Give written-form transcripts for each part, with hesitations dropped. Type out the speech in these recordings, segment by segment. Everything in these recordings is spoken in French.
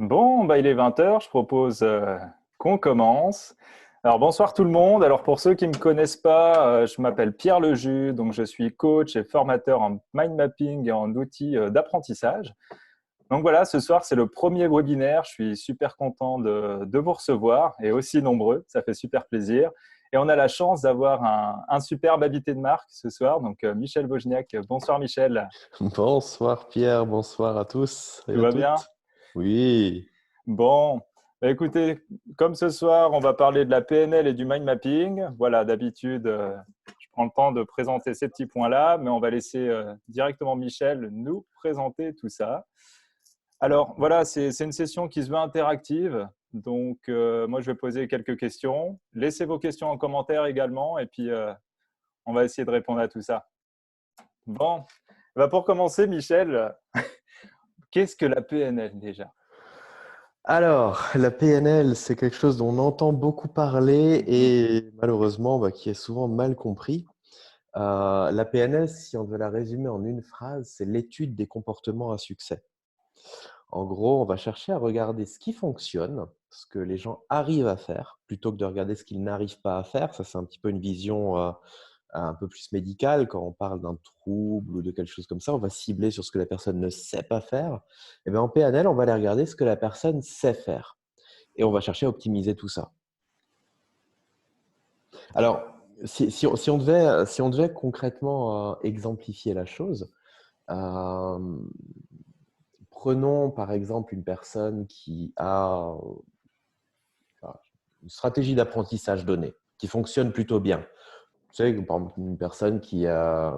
Bon, il est 20 heures. Je propose qu'on commence. Alors bonsoir tout le monde. Alors pour ceux qui ne me connaissent pas, je m'appelle Pierre Leju, donc je suis coach et formateur en mind mapping et en outils d'apprentissage. Donc voilà, ce soir c'est le premier webinaire. Je suis super content de vous recevoir et aussi nombreux, ça fait super plaisir. Et on a la chance d'avoir un superbe invité de marque ce soir, donc Michel Wojniak. Bonsoir Michel, Bonsoir Pierre, bonsoir à tous et tout à va bien? toutes. Oui, Bon, écoutez, comme ce soir, on va parler de la PNL et du mind mapping. Voilà, d'habitude, je prends le temps de présenter ces petits points-là, mais on va laisser directement Michel nous présenter tout ça. Alors, voilà, c'est une session qui se veut interactive. Donc, moi, je vais poser quelques questions. Laissez vos questions en commentaire également, et puis on va essayer de répondre à tout ça. Bon, pour commencer, Michel, qu'est-ce que la PNL déjà? alors la PNL, c'est quelque chose dont on entend beaucoup parler Mhm. et malheureusement qui est souvent mal compris. La PNL, si on devait la résumer en une phrase, c'est l'étude des comportements à succès. En gros, on va chercher à regarder ce qui fonctionne, ce que les gens arrivent à faire, plutôt que de regarder ce qu'ils n'arrivent pas à faire. Ça, c'est un petit peu une vision un peu plus médicale. Quand on parle d'un trouble ou de quelque chose comme ça, on va cibler sur ce que la personne ne sait pas faire. Et bien, en PNL, on va aller regarder ce que la personne sait faire. Et on va chercher à optimiser tout ça. Alors, si on devait concrètement exemplifier la chose, euh, prenons par exemple une personne qui a une stratégie d'apprentissage donnée, qui fonctionne plutôt bien. Tu sais, par exemple, une personne qui,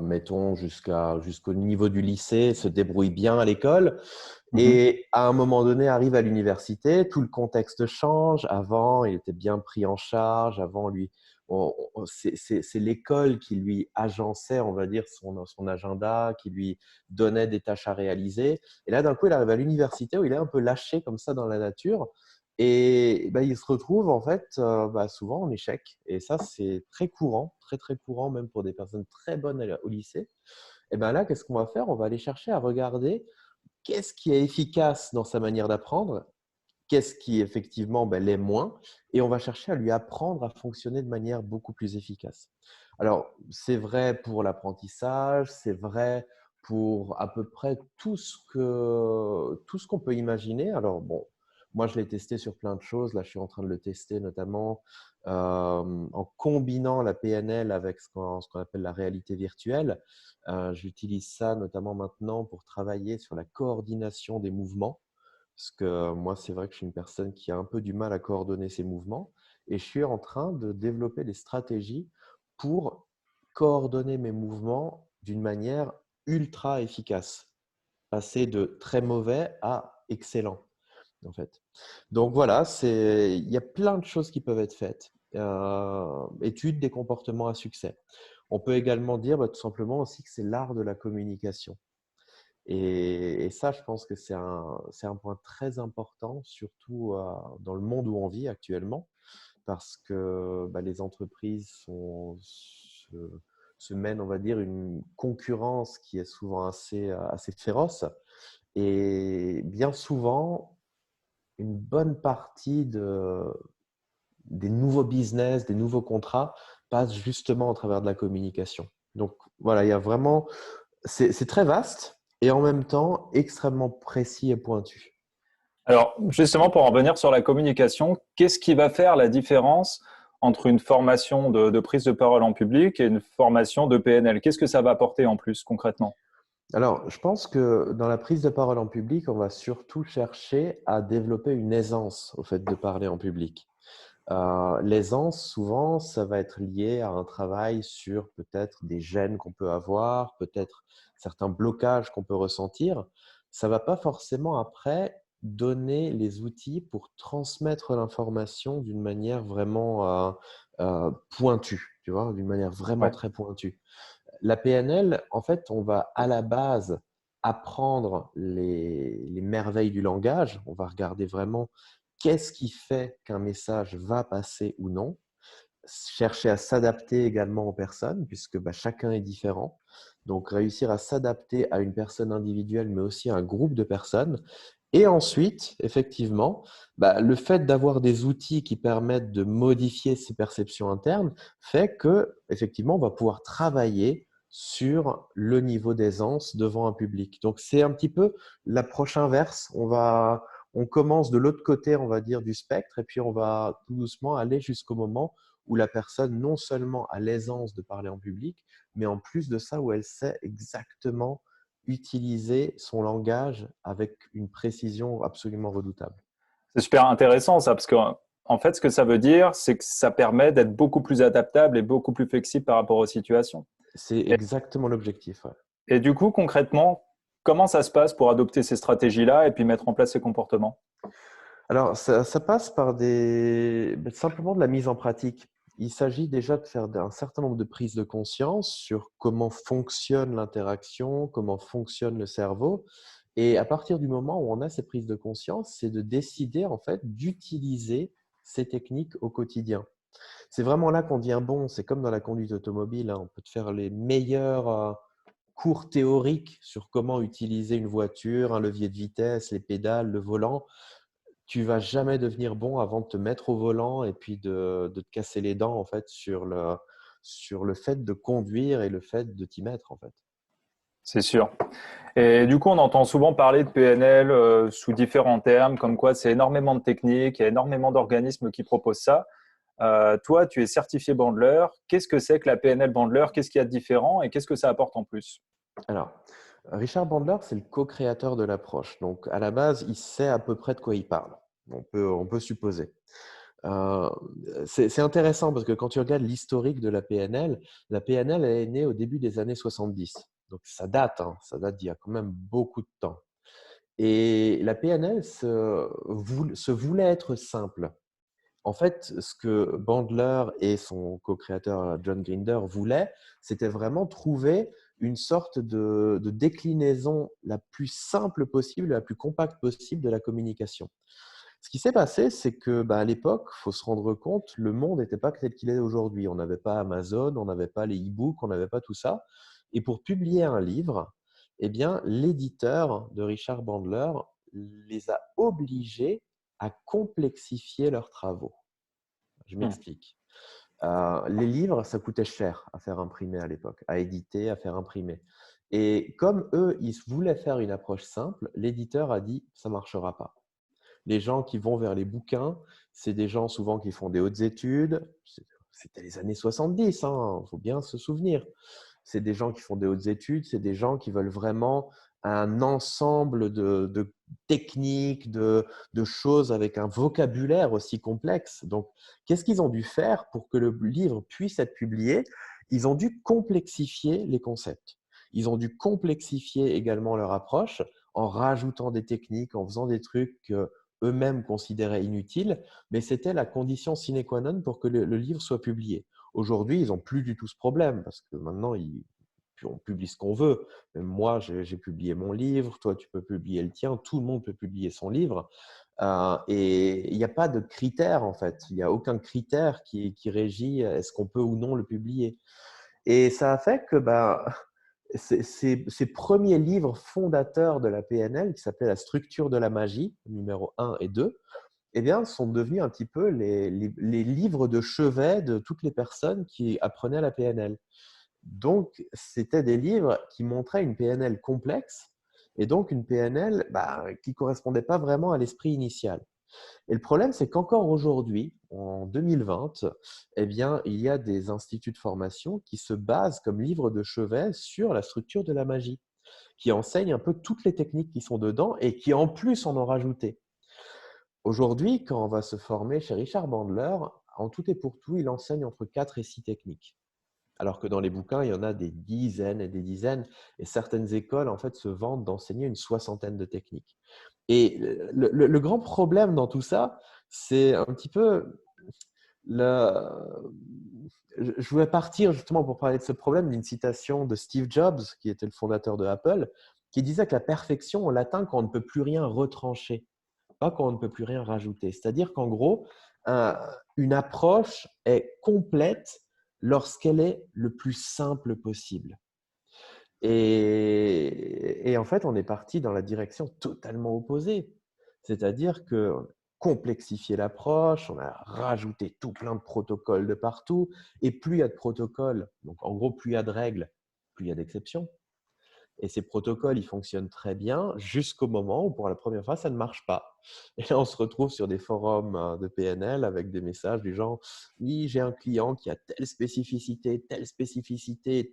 mettons, jusqu'au niveau du lycée, se débrouille bien à l'école Mhm. et à un moment donné arrive à l'université, tout le contexte change. Avant, il était bien pris en charge. Avant, c'est l'école qui lui agençait, on va dire, son agenda, qui lui donnait des tâches à réaliser. Et là, d'un coup, il arrive à l'université où il est un peu lâché comme ça dans la nature. Et il se retrouve en fait souvent en échec. Et ça, c'est très courant, très très courant même pour des personnes très bonnes au lycée. Et bien là, qu'est-ce qu'on va faire? On va aller chercher à regarder qu'est-ce qui est efficace dans sa manière d'apprendre, qu'est-ce qui effectivement l'est moins, et on va chercher à lui apprendre à fonctionner de manière beaucoup plus efficace. Alors, c'est vrai pour l'apprentissage, c'est vrai pour à peu près tout ce qu'on peut imaginer. Alors, bon, moi, je l'ai testé sur plein de choses. Là, je suis en train de le tester notamment en combinant la PNL avec ce qu'on appelle la réalité virtuelle. J'utilise ça notamment maintenant pour travailler sur la coordination des mouvements. Parce que moi, c'est vrai que je suis une personne qui a un peu du mal à coordonner ses mouvements et je suis en train de développer des stratégies pour coordonner mes mouvements d'une manière ultra efficace, passer de très mauvais à excellent en fait. Donc voilà, il y a plein de choses qui peuvent être faites. Étude des comportements à succès. On peut également dire tout simplement aussi que c'est l'art de la communication. Et ça, je pense que c'est un point très important, surtout dans le monde où on vit actuellement, parce que les entreprises se mènent, on va dire, une concurrence qui est souvent assez féroce. Et bien souvent, une bonne partie des nouveaux business, des nouveaux contrats passent justement au travers de la communication. Donc voilà, il y a vraiment c'est très vaste et en même temps extrêmement précis et pointu. Alors, justement, pour en revenir sur la communication, qu'est-ce qui va faire la différence entre une formation de prise de parole en public et une formation de PNL? Qu'est-ce que ça va apporter en plus concrètement? Alors, je pense que dans la prise de parole en public, on va surtout chercher à développer une aisance au fait de parler en public. L'aisance, souvent, ça va être lié à un travail sur peut-être des gênes qu'on peut avoir, peut-être certains blocages qu'on peut ressentir. Ça ne va pas forcément après donner les outils pour transmettre l'information d'une manière vraiment pointue, tu vois, d'une manière vraiment Ouais. très pointue. La PNL, en fait, on va à la base apprendre les merveilles du langage. On va regarder vraiment qu'est-ce qui fait qu'un message va passer ou non. Chercher à s'adapter également aux personnes, puisque chacun est différent. Donc, réussir à s'adapter à une personne individuelle, mais aussi à un groupe de personnes. Et ensuite, effectivement, le fait d'avoir des outils qui permettent de modifier ces perceptions internes fait que, effectivement, on va pouvoir travailler sur le niveau d'aisance devant un public. Donc, c'est un petit peu l'approche inverse. On commence de l'autre côté, on va dire, du spectre, et puis on va tout doucement aller jusqu'au moment où la personne non seulement a l'aisance de parler en public, mais en plus de ça, où elle sait exactement utiliser son langage avec une précision absolument redoutable. C'est super intéressant ça, parce que en fait, ce que ça veut dire, c'est que ça permet d'être beaucoup plus adaptable et beaucoup plus flexible par rapport aux situations. C'est Et, exactement l'objectif. Ouais. et du coup, concrètement, comment ça se passe pour adopter ces stratégies-là et puis mettre en place ces comportements? Alors, ça passe par simplement de la mise en pratique. Il s'agit déjà de faire un certain nombre de prises de conscience sur comment fonctionne l'interaction, comment fonctionne le cerveau. Et à partir du moment où on a ces prises de conscience, c'est de décider en fait d'utiliser ces techniques au quotidien. C'est vraiment là qu'on devient bon. C'est comme dans la conduite automobile, hein. On peut te faire les meilleurs cours théoriques sur comment utiliser une voiture, un levier de vitesse, les pédales, le volant. Tu vas jamais devenir bon avant de te mettre au volant et puis de te casser les dents en fait sur le fait de conduire et le fait de t'y mettre en fait. C'est sûr. Et du coup, on entend souvent parler de PNL sous différents termes, comme quoi c'est énormément de techniques, il y a énormément d'organismes qui proposent ça. Toi, tu es certifié Bandler. Qu'est-ce que c'est que la PNL Bandler? Qu'est-ce qu'il y a de différent et qu'est-ce que ça apporte en plus? Alors, Richard Bandler, c'est le co-créateur de l'approche. Donc, à la base, il sait à peu près de quoi il parle. On peut supposer. Euh, c'est intéressant parce que quand tu regardes l'historique de la PNL elle est née au début des années 70. Donc, ça date, hein, ça date d'il y a quand même beaucoup de temps. Et la PNL se voulait être simple. En fait, ce que Bandler et son co-créateur John Grinder voulaient, c'était vraiment trouver une sorte de déclinaison la plus simple possible, la plus compacte possible de la communication. Ce qui s'est passé, c'est que à l'époque, il faut se rendre compte, le monde n'était pas tel qu'il est aujourd'hui. On n'avait pas Amazon, on n'avait pas les e-books, on n'avait pas tout ça. Et pour publier un livre, eh bien, l'éditeur de Richard Bandler les a obligés à complexifier leurs travaux. Je Hmm. m'explique. Les livres, ça coûtait cher à faire imprimer à l'époque, à éditer, à faire imprimer. Et comme eux, ils voulaient faire une approche simple, l'éditeur a dit ça ne marchera pas. Les gens qui vont vers les bouquins, c'est des gens souvent qui font des hautes études. C'était les années 70, il faut bien se souvenir. C'est des gens qui font des hautes études, c'est des gens qui veulent vraiment un ensemble de techniques, de choses avec un vocabulaire aussi complexe. Donc, qu'est-ce qu'ils ont dû faire pour que le livre puisse être publié? Ils ont dû complexifier les concepts. Ils ont dû complexifier également leur approche en rajoutant des techniques, en faisant des trucs qu'eux-mêmes considéraient inutiles, mais c'était la condition sine qua non pour que le livre soit publié. Aujourd'hui, ils n'ont plus du tout ce problème parce que maintenant, on publie ce qu'on veut. Même moi, j'ai publié mon livre, toi, tu peux publier le tien, tout le monde peut publier son livre. Et il n'y a pas de critère, en fait. Il n'y a aucun critère qui régit est-ce qu'on peut ou non le publier. Et ça a fait que ces premiers livres fondateurs de la PNL, qui s'appelaient La structure de la magie, numéro 1 et 2, eh bien, sont devenus un petit peu les livres de chevet de toutes les personnes qui apprenaient la PNL. Donc, c'était des livres qui montraient une PNL complexe et donc une PNL qui ne correspondait pas vraiment à l'esprit initial. Et le problème, c'est qu'encore aujourd'hui, en 2020, eh bien, il y a des instituts de formation qui se basent comme livre de chevet sur la structure de la magie, qui enseignent un peu toutes les techniques qui sont dedans et qui en plus en ont rajouté. Aujourd'hui, quand on va se former chez Richard Bandler, en tout et pour tout, il enseigne entre 4 et 6 techniques. Alors que dans les bouquins, il y en a des dizaines et des dizaines. Et certaines écoles, en fait, se vantent d'enseigner une soixantaine de techniques. Et le grand problème dans tout ça, c'est un petit peu… Le… Je voulais partir justement pour parler de ce problème d'une citation de Steve Jobs, qui était le fondateur de Apple, qui disait que la perfection, on l'atteint quand on ne peut plus rien retrancher, pas quand on ne peut plus rien rajouter. C'est-à-dire qu'en gros, une approche est complète lorsqu'elle est le plus simple possible. Et en fait, on est parti dans la direction totalement opposée. C'est-à-dire que complexifier l'approche, on a rajouté tout plein de protocoles de partout, et plus il y a de protocoles, donc en gros, plus il y a de règles, plus il y a d'exceptions. Et ces protocoles, ils fonctionnent très bien jusqu'au moment où, pour la première fois, ça ne marche pas. Et là, on se retrouve sur des forums de PNL avec des messages du genre: «Oui, j'ai un client qui a telle spécificité,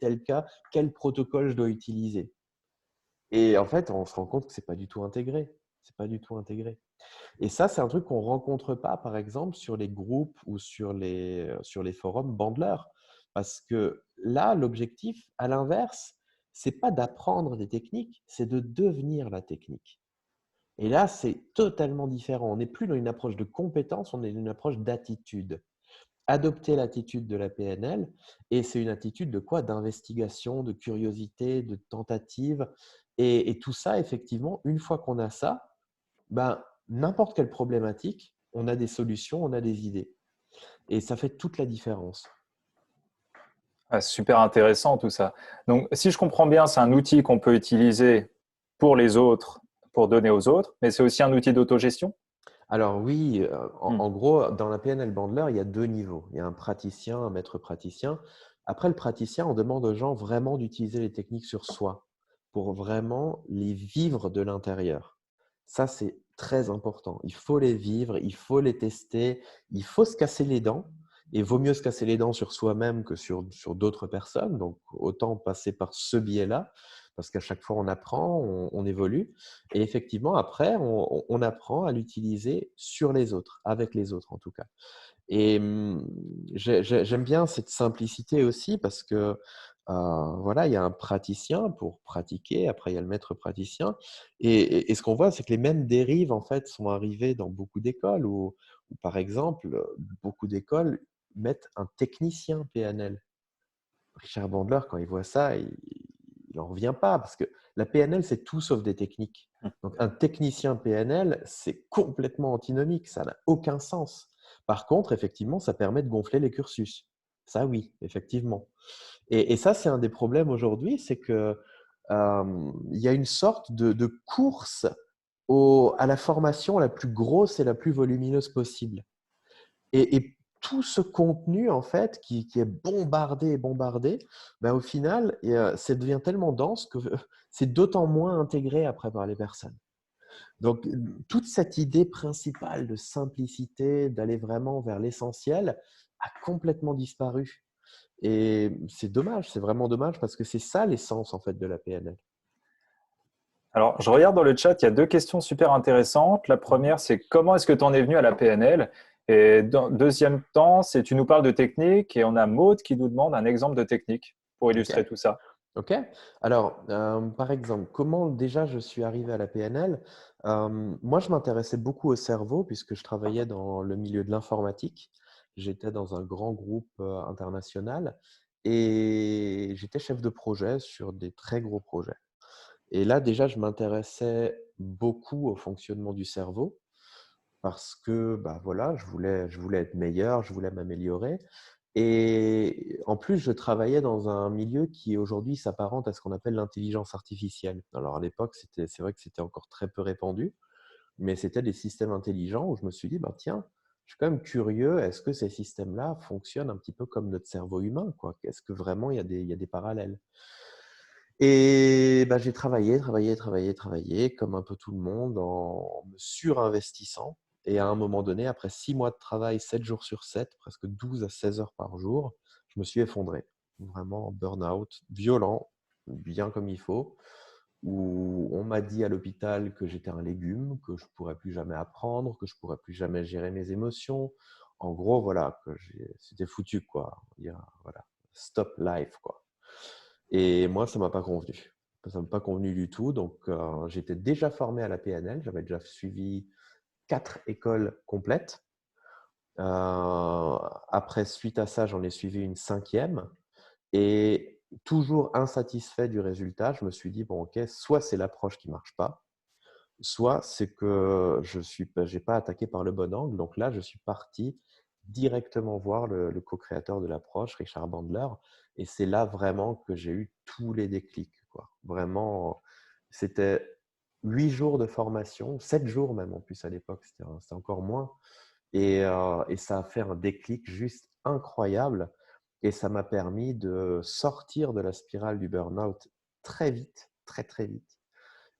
tel cas, quel protocole je dois utiliser?» Et en fait, on se rend compte que c'est pas du tout intégré. C'est pas du tout intégré. Et ça, c'est un truc qu'on rencontre pas, par exemple, sur les groupes ou sur les forums Bandler. Parce que là, l'objectif, à l'inverse, c'est pas d'apprendre des techniques, c'est de devenir la technique. Et là, c'est totalement différent. On n'est plus dans une approche de compétence, on est dans une approche d'attitude. Adopter l'attitude de la PNL, et c'est une attitude de quoi? D'investigation, de curiosité, de tentative. Et tout ça, effectivement, une fois qu'on a ça, ben, n'importe quelle problématique, on a des solutions, on a des idées. Et ça fait toute la différence. Ah, super intéressant tout ça. Donc, si je comprends bien, c'est un outil qu'on peut utiliser pour les autres, pour donner aux autres, mais c'est aussi un outil d'autogestion? Alors oui, Hmm. en gros, dans la PNL Bandler, il y a 2 niveaux. Il y a un praticien, un maître praticien. Après le praticien, on demande aux gens vraiment d'utiliser les techniques sur soi, pour vraiment les vivre de l'intérieur. Ça, c'est très important. Il faut les vivre, il faut les tester, il faut se casser les dents. Et vaut mieux se casser les dents sur soi-même que sur d'autres personnes. Donc, autant passer par ce biais-là, parce qu'à chaque fois, on apprend, on évolue. Et effectivement, après, on apprend à l'utiliser sur les autres, avec les autres en tout cas. Et j'aime bien cette simplicité aussi parce que voilà, il y a un praticien pour pratiquer, après il y a le maître praticien. Et ce qu'on voit, c'est que les mêmes dérives en fait sont arrivées dans beaucoup d'écoles où, par exemple, beaucoup d'écoles mettent un technicien PNL. Richard Bandler, quand il voit ça, il n'en revient pas parce que la PNL, c'est tout sauf des techniques. Donc, un technicien PNL, c'est complètement antinomique, ça n'a aucun sens. Par contre, effectivement, ça permet de gonfler les cursus. Ça, oui, effectivement. Et ça, c'est un des problèmes aujourd'hui, c'est que il y a une sorte de course à la formation la plus grosse et la plus volumineuse possible. Et tout ce contenu, en fait, qui est bombardé et bombardé, ben, au final, ça devient tellement dense que c'est d'autant moins intégré après par les personnes. Donc, toute cette idée principale de simplicité, d'aller vraiment vers l'essentiel, a complètement disparu. Et c'est dommage, c'est vraiment dommage parce que c'est ça l'essence en fait de la PNL. Alors, je regarde dans le chat, il y a deux questions super intéressantes. La Mhm. première, c'est comment est-ce que tu en es venu à la PNL? Et dans deuxième temps, c'est tu nous parles de technique et on a Maud qui nous demande un exemple de technique pour Ok. illustrer tout ça. Ok. Alors, par exemple, comment déjà je suis arrivé à la PNL? Moi, je m'intéressais beaucoup au cerveau puisque je travaillais dans le milieu de l'informatique. J'étais dans un grand groupe international et j'étais chef de projet sur des très gros projets. Et là, déjà, je m'intéressais beaucoup au fonctionnement du cerveau parce que bah, voilà, je voulais être meilleur, je voulais m'améliorer. Et en plus, je travaillais dans un milieu qui aujourd'hui s'apparente à ce qu'on appelle l'intelligence artificielle. Alors à l'époque, c'est vrai que c'était encore très peu répandu, mais c'était des systèmes intelligents où je me suis dit, bah, tiens, je suis quand même curieux, est-ce que ces systèmes-là fonctionnent un petit peu comme notre cerveau humain, quoi? Est-ce que vraiment il y a des parallèles? Et bah, j'ai travaillé, comme un peu tout le monde, en me surinvestissant. Et à un moment donné, après 6 mois de travail, 7 jours sur 7, presque 12 à 16 heures par jour, je me suis effondré. Vraiment en burn-out, violent, bien comme il faut, où on m'a dit à l'hôpital que j'étais un légume, que je ne pourrais plus jamais apprendre, que je ne pourrais plus jamais gérer mes émotions. En gros, voilà, c'était foutu, quoi. On va dire, voilà, stop life, quoi. Et moi, ça m'a pas convenu. Ça m'a pas convenu du tout. Donc, j'étais déjà formé à la PNL. J'avais déjà suivi 4 écoles complètes. Après, suite à ça, j'en ai suivi une cinquième. Et toujours insatisfait du résultat, je me suis dit, bon, ok, soit c'est l'approche qui marche pas, soit c'est que j'ai pas attaqué par le bon angle. Donc là, je suis parti directement voir le co-créateur de l'approche, Richard Bandler. Et c'est là vraiment que j'ai eu tous les déclics, quoi. Vraiment, c'était 8 jours de formation, 7 jours même en plus à l'époque, c'était encore moins. Et ça a fait un déclic juste incroyable. Et ça m'a permis de sortir de la spirale du burn-out très vite, très très vite.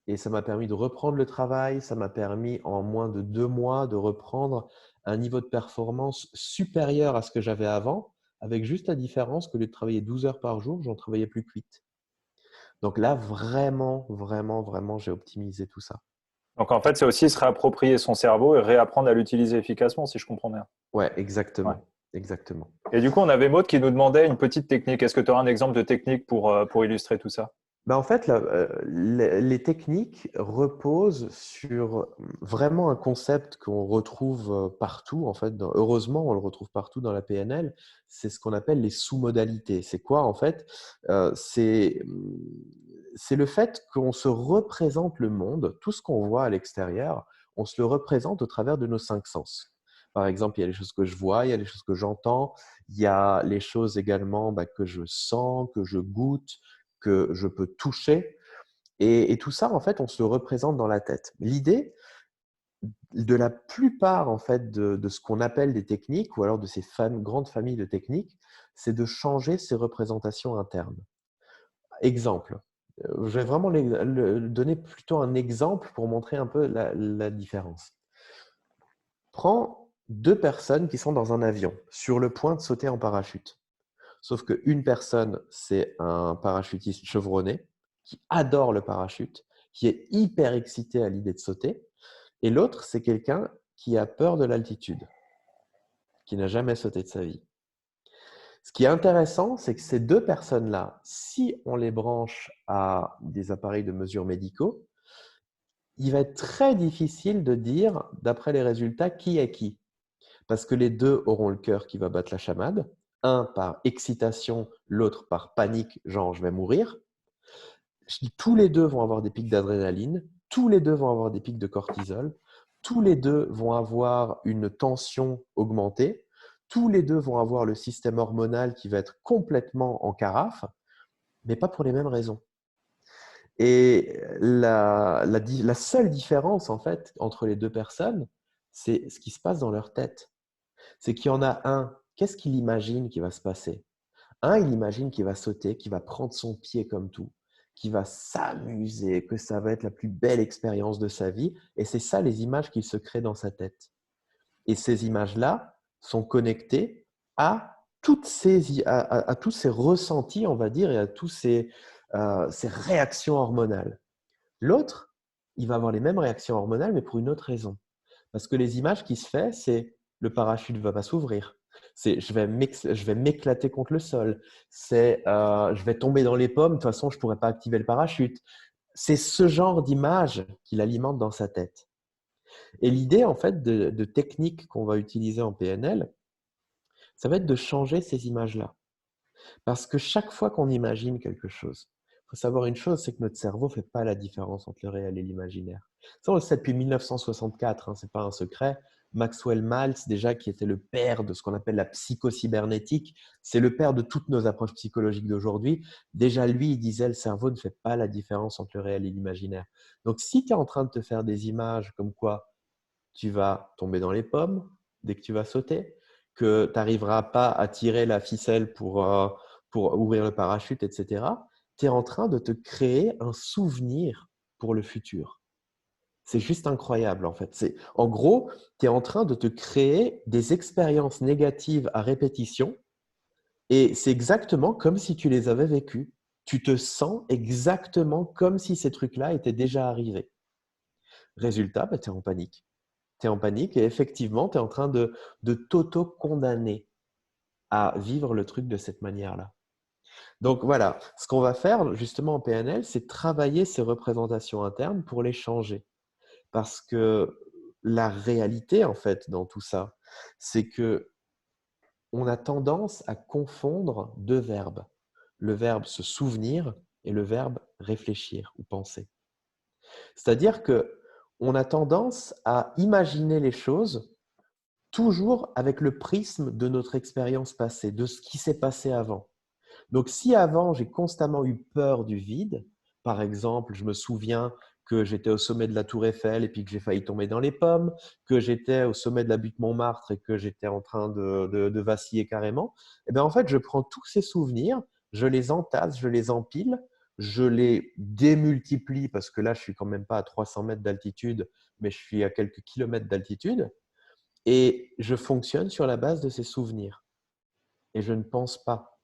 Et ça m'a permis de reprendre le travail. Ça m'a permis en moins de 2 mois de reprendre un niveau de performance supérieur à ce que j'avais avant, avec juste la différence qu'au lieu de travailler 12 heures par jour, j'en travaillais plus que 8. Donc là, vraiment, vraiment, vraiment, j'ai optimisé tout ça. Donc en fait, c'est aussi se réapproprier son cerveau et réapprendre à l'utiliser efficacement, si je comprends bien. Ouais, Ouais. exactement. Exactement. Et du coup, on avait Maud qui nous demandait une petite technique. Est-ce que tu auras un exemple de technique pour illustrer tout ça? Ben en fait, les techniques reposent sur vraiment un concept qu'on retrouve partout. En fait, heureusement, on le retrouve partout dans la PNL. C'est ce qu'on appelle les sous-modalités. C'est quoi en fait? C'est le fait qu'on se représente le monde, tout ce qu'on voit à l'extérieur, on se le représente au travers de nos 5 sens. Par exemple, il y a les choses que je vois, il y a les choses que j'entends, il y a les choses également que je sens, que je goûte, que je peux toucher. Et tout ça, en fait, on se le représente dans la tête. L'idée de la plupart, en fait, de ce qu'on appelle des techniques, ou alors de ces grandes familles de techniques, c'est de changer ces représentations internes. Exemple. Je vais vraiment donner plutôt un exemple pour montrer un peu la différence. Prends 2 personnes qui sont dans un avion, sur le point de sauter en parachute. Sauf qu'une personne, c'est un parachutiste chevronné qui adore le parachute, qui est hyper excité à l'idée de sauter. Et l'autre, c'est quelqu'un qui a peur de l'altitude, qui n'a jamais sauté de sa vie. Ce qui est intéressant, c'est que ces 2 personnes-là, si on les branche à des appareils de mesure médicaux, il va être très difficile de dire, d'après les résultats, qui est qui. Parce que les 2 auront le cœur qui va battre la chamade, un par excitation, l'autre par panique, genre je vais mourir. Tous les 2 vont avoir des pics d'adrénaline, tous les 2 vont avoir des pics de cortisol, tous les 2 vont avoir une tension augmentée, tous les 2 vont avoir le système hormonal qui va être complètement en carafe, mais pas pour les mêmes raisons. Et la seule différence en fait entre les 2 personnes, c'est ce qui se passe dans leur tête. C'est qu'il y en a un, qu'est-ce qu'il imagine qui va se passer? Un, il imagine qu'il va sauter, qu'il va prendre son pied comme tout, qu'il va s'amuser, que ça va être la plus belle expérience de sa vie. Et c'est ça les images qu'il se crée dans sa tête. Et ces images-là sont connectées à, à tous ces ressentis, on va dire, et à tous ces réactions hormonales. L'autre, il va avoir les mêmes réactions hormonales, mais pour une autre raison. Parce que les images qui se font, c'est le parachute ne va pas s'ouvrir. C'est je vais m'éclater contre le sol. C'est je vais tomber dans les pommes. De toute façon, je ne pourrai pas activer le parachute. C'est ce genre d'image qu'il alimente dans sa tête. Et l'idée, en fait, de technique qu'on va utiliser en PNL, ça va être de changer ces images-là. Parce que chaque fois qu'on imagine quelque chose, il faut savoir une chose, c'est que notre cerveau ne fait pas la différence entre le réel et l'imaginaire. Ça, on le sait depuis 1964, hein, ce n'est pas un secret. Maxwell Maltz, déjà, qui était le père de ce qu'on appelle la psychocybernétique, c'est le père de toutes nos approches psychologiques d'aujourd'hui. Déjà, lui, il disait le cerveau ne fait pas la différence entre le réel et l'imaginaire. Donc, si tu es en train de te faire des images comme quoi tu vas tomber dans les pommes dès que tu vas sauter, que tu n'arriveras pas à tirer la ficelle pour ouvrir le parachute, etc., tu es en train de te créer un souvenir pour le futur. C'est juste incroyable, en fait. En gros, tu es en train de te créer des expériences négatives à répétition et c'est exactement comme si tu les avais vécues. Tu te sens exactement comme si ces trucs-là étaient déjà arrivés. Résultat, tu es en panique. Tu es en panique et effectivement, tu es en train de t'auto-condamner à vivre le truc de cette manière-là. Donc voilà, ce qu'on va faire justement en PNL, c'est travailler ces représentations internes pour les changer. Parce que la réalité, en fait, dans tout ça, c'est que on a tendance à confondre 2 verbes. Le verbe se souvenir et le verbe réfléchir ou penser. C'est-à-dire que on a tendance à imaginer les choses toujours avec le prisme de notre expérience passée, de ce qui s'est passé avant. Donc, si avant, j'ai constamment eu peur du vide, par exemple, je me souviens que j'étais au sommet de la Tour Eiffel et puis que j'ai failli tomber dans les pommes, que j'étais au sommet de la butte Montmartre et que j'étais en train de vaciller carrément. Et bien, en fait, je prends tous ces souvenirs, je les entasse, je les empile, je les démultiplie parce que là, je suis quand même pas à 300 mètres d'altitude, mais je suis à quelques kilomètres d'altitude et je fonctionne sur la base de ces souvenirs. Et je ne pense pas.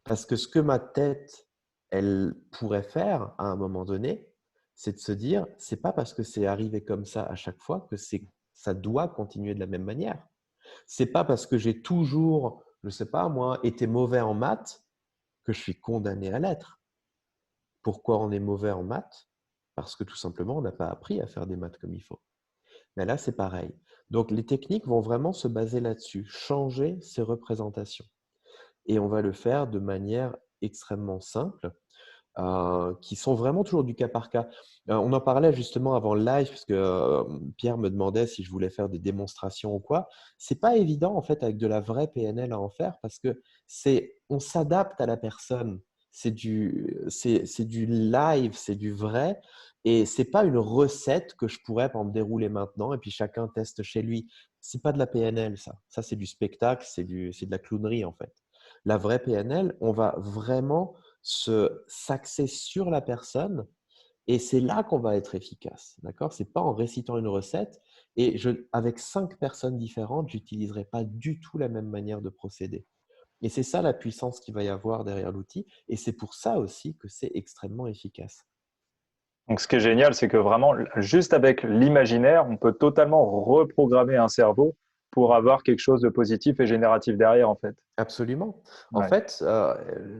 Parce que ce que ma tête, elle pourrait faire à un moment donné, c'est de se dire, c'est pas parce que c'est arrivé comme ça à chaque fois que ça doit continuer de la même manière. C'est pas parce que j'ai toujours, je sais pas moi, été mauvais en maths que je suis condamné à l'être. Pourquoi on est mauvais en maths? Parce que tout simplement, on n'a pas appris à faire des maths comme il faut. Mais là, c'est pareil. Donc, les techniques vont vraiment se baser là-dessus, changer ces représentations. Et on va le faire de manière extrêmement simple, qui sont vraiment toujours du cas par cas. On en parlait justement avant le live, parce que Pierre me demandait si je voulais faire des démonstrations ou quoi. C'est pas évident en fait avec de la vraie PNL à en faire parce que on s'adapte à la personne. C'est du live, c'est du vrai, et c'est pas une recette que je pourrais par exemple dérouler maintenant et puis chacun teste chez lui. C'est pas de la PNL ça. Ça c'est du spectacle, c'est de la clownerie en fait. La vraie PNL, on va vraiment s'axer sur la personne et c'est là qu'on va être efficace. D'accord? C'est pas en récitant une recette et avec 5 personnes différentes, j'utiliserai pas du tout la même manière de procéder. Et c'est ça la puissance qu'il va y avoir derrière l'outil et c'est pour ça aussi que c'est extrêmement efficace. Donc, ce qui est génial, c'est que vraiment, juste avec l'imaginaire, on peut totalement reprogrammer un cerveau pour avoir quelque chose de positif et génératif derrière, en fait. Absolument. En Ouais. fait,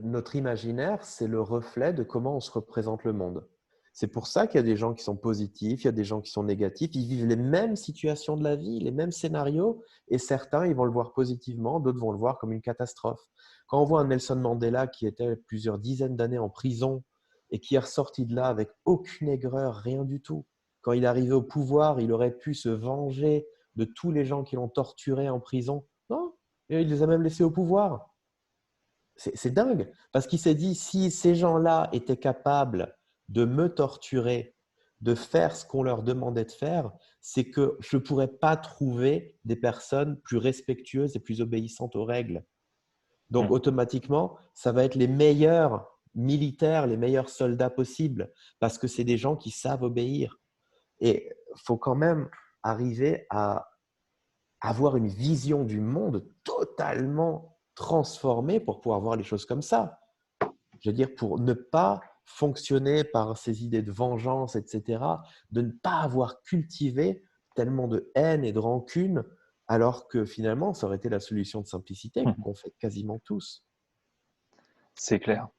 notre imaginaire, c'est le reflet de comment on se représente le monde. C'est pour ça qu'il y a des gens qui sont positifs, il y a des gens qui sont négatifs, ils vivent les mêmes situations de la vie, les mêmes scénarios, et certains, ils vont le voir positivement, d'autres vont le voir comme une catastrophe. Quand on voit un Nelson Mandela qui était plusieurs dizaines d'années en prison et qui est ressorti de là avec aucune aigreur, rien du tout, quand il est arrivé au pouvoir, il aurait pu se venger de tous les gens qui l'ont torturé en prison. Non, et il les a même laissés au pouvoir. C'est dingue, parce qu'il s'est dit, si ces gens-là étaient capables de me torturer, de faire ce qu'on leur demandait de faire, c'est que je ne pourrais pas trouver des personnes plus respectueuses et plus obéissantes aux règles. Donc, Hmm. automatiquement, ça va être les meilleurs militaires, les meilleurs soldats possibles, parce que c'est des gens qui savent obéir. Et il faut quand même arriver à avoir une vision du monde totalement transformée pour pouvoir voir les choses comme ça. Je veux dire, pour ne pas fonctionner par ces idées de vengeance, etc., de ne pas avoir cultivé tellement de haine et de rancune, alors que finalement, ça aurait été la solution de simplicité qu'on fait quasiment tous. C'est clair.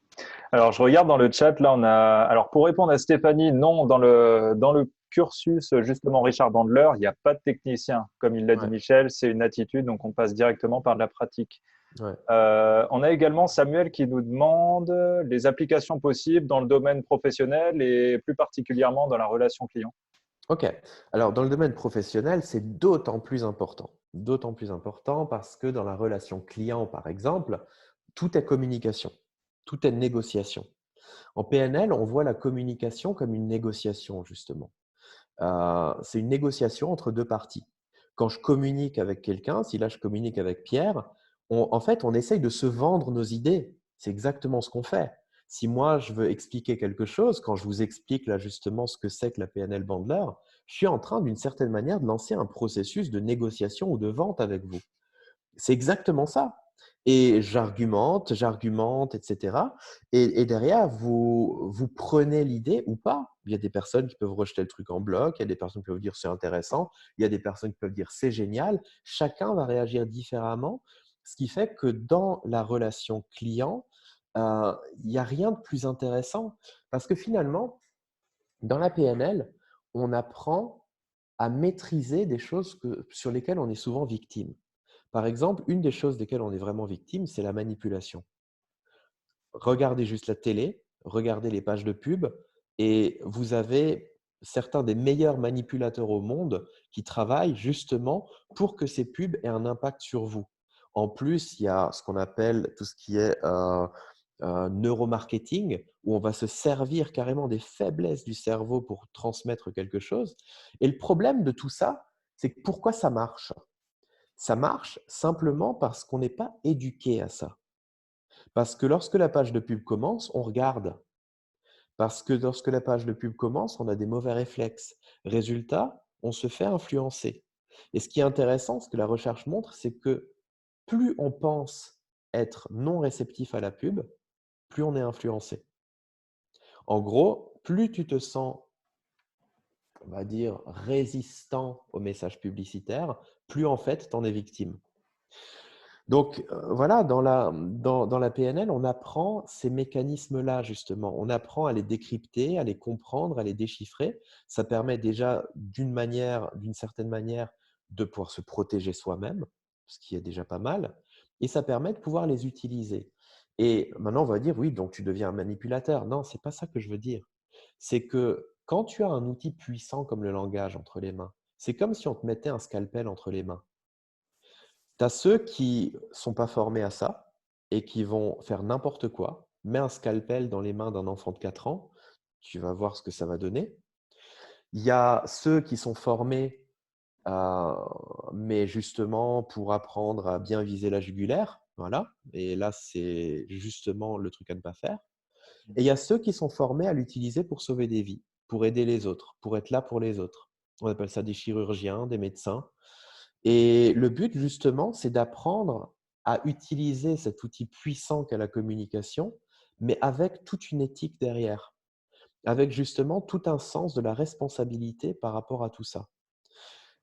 Alors, je regarde dans le chat, là, on a. Alors, pour répondre à Stéphanie, non, dans le cursus, justement, Richard Bandler, il n'y a pas de technicien. Comme il l'a dit Ouais, Michel, c'est une attitude, donc on passe directement par de la pratique. ouais. On a également Samuel qui nous demande les applications possibles dans le domaine professionnel et plus particulièrement dans la relation client. Ok. Alors, dans le domaine professionnel, c'est d'autant plus important. D'autant plus important parce que dans la relation client, par exemple, tout est communication, tout est négociation. En PNL, on voit la communication comme une négociation, justement. C'est une négociation entre deux parties. Quand je communique avec quelqu'un, si là je communique avec Pierre, en fait, on essaye de se vendre nos idées. C'est exactement ce qu'on fait. Si moi, je veux expliquer quelque chose, quand je vous explique là justement ce que c'est que la PNL Bandler, je suis en train d'une certaine manière de lancer un processus de négociation ou de vente avec vous. C'est exactement ça. Et j'argumente, etc. Et derrière, vous prenez l'idée ou pas. Il y a des personnes qui peuvent rejeter le truc en bloc, il y a des personnes qui peuvent dire c'est intéressant, il y a des personnes qui peuvent dire c'est génial. Chacun va réagir différemment, ce qui fait que dans la relation client, il n'y a rien de plus intéressant parce que finalement, dans la PNL, on apprend à maîtriser des choses sur lesquelles on est souvent victime. Par exemple, une des choses desquelles on est vraiment victime, c'est la manipulation. Regardez juste la télé, regardez les pages de pub et vous avez certains des meilleurs manipulateurs au monde qui travaillent justement pour que ces pubs aient un impact sur vous. En plus, il y a ce qu'on appelle tout ce qui est neuromarketing, où on va se servir carrément des faiblesses du cerveau pour transmettre quelque chose. Et le problème de tout ça, c'est que pourquoi ça marche? Ça marche simplement parce qu'on n'est pas éduqué à ça. Parce que lorsque la page de pub commence, on regarde. Parce que lorsque la page de pub commence, on a des mauvais réflexes. Résultat, on se fait influencer. Et ce qui est intéressant, ce que la recherche montre, c'est que plus on pense être non réceptif à la pub, plus on est influencé. En gros, plus tu te sens, on va dire, résistant aux messages publicitaires, plus en fait tu en es victime. Donc voilà, dans la PNL, on apprend ces mécanismes-là justement. On apprend à les décrypter, à les comprendre, à les déchiffrer. Ça permet déjà d'une certaine manière, de pouvoir se protéger soi-même, ce qui est déjà pas mal, et ça permet de pouvoir les utiliser. Et maintenant, on va dire, oui, donc tu deviens un manipulateur. Non, c'est pas ça que je veux dire. C'est que quand tu as un outil puissant comme le langage entre les mains, c'est comme si on te mettait un scalpel entre les mains. Tu as ceux qui ne sont pas formés à ça et qui vont faire n'importe quoi. Mets un scalpel dans les mains d'un enfant de 4 ans, tu vas voir ce que ça va donner. Il y a ceux qui sont formés, mais justement pour apprendre à bien viser la jugulaire. Voilà. Et là, c'est justement le truc à ne pas faire. Et il y a ceux qui sont formés à l'utiliser pour sauver des vies, pour aider les autres, pour être là pour les autres. On appelle ça des chirurgiens, des médecins. Et le but, justement, c'est d'apprendre à utiliser cet outil puissant qu'est la communication, mais avec toute une éthique derrière, avec justement tout un sens de la responsabilité par rapport à tout ça.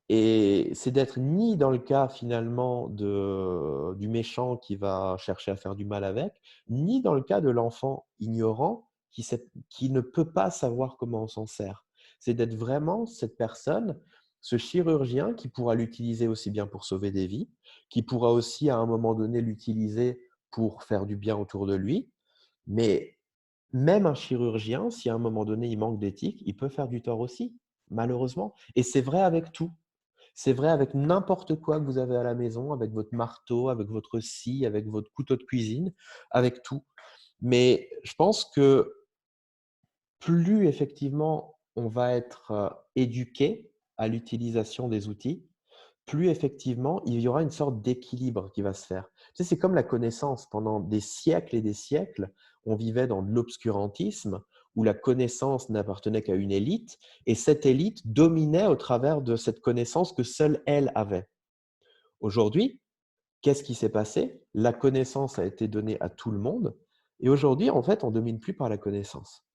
Et c'est d'être ni dans le cas finalement du méchant qui va chercher à faire du mal avec, ni dans le cas de l'enfant ignorant qui ne peut pas savoir comment on s'en sert. C'est d'être vraiment cette personne, ce chirurgien qui pourra l'utiliser aussi bien pour sauver des vies, qui pourra aussi à un moment donné l'utiliser pour faire du bien autour de lui. Mais même un chirurgien, si à un moment donné il manque d'éthique, il peut faire du tort aussi, malheureusement. Et c'est vrai avec tout. C'est vrai avec n'importe quoi que vous avez à la maison, avec votre marteau, avec votre scie, avec votre couteau de cuisine, avec tout. Mais je pense que plus effectivement on va être éduqué à l'utilisation des outils, plus effectivement il y aura une sorte d'équilibre qui va se faire. Tu sais, c'est comme la connaissance. Pendant des siècles et des siècles, on vivait dans de l'obscurantisme où la connaissance n'appartenait qu'à une élite et cette élite dominait au travers de cette connaissance que seule elle avait. Aujourd'hui, qu'est-ce qui s'est passé? La connaissance a été donnée à tout le monde et aujourd'hui, en fait, on ne domine plus par la connaissance.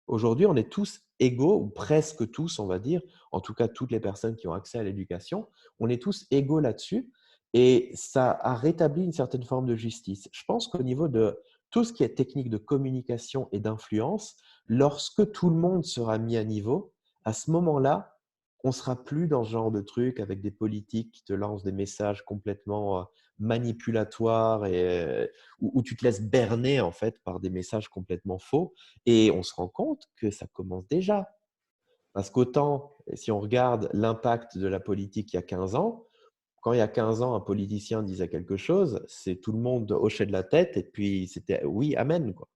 Aujourd'hui, on est tous égaux, ou presque tous, on va dire, en tout cas toutes les personnes qui ont accès à l'éducation, on est tous égaux là-dessus et ça a rétabli une certaine forme de justice. Je pense qu'au niveau de tout ce qui est technique de communication et d'influence, lorsque tout le monde sera mis à niveau, à ce moment-là, on ne sera plus dans ce genre de truc avec des politiques qui te lancent des messages complètement manipulatoires et où tu te laisses berner en fait par des messages complètement faux. Et on se rend compte que ça commence déjà. Parce qu'autant, si on regarde l'impact de la politique il y a 15 ans, quand il y a 15 ans, un politicien disait quelque chose, c'est tout le monde hochait de la tête et puis c'était oui, amen, quoi.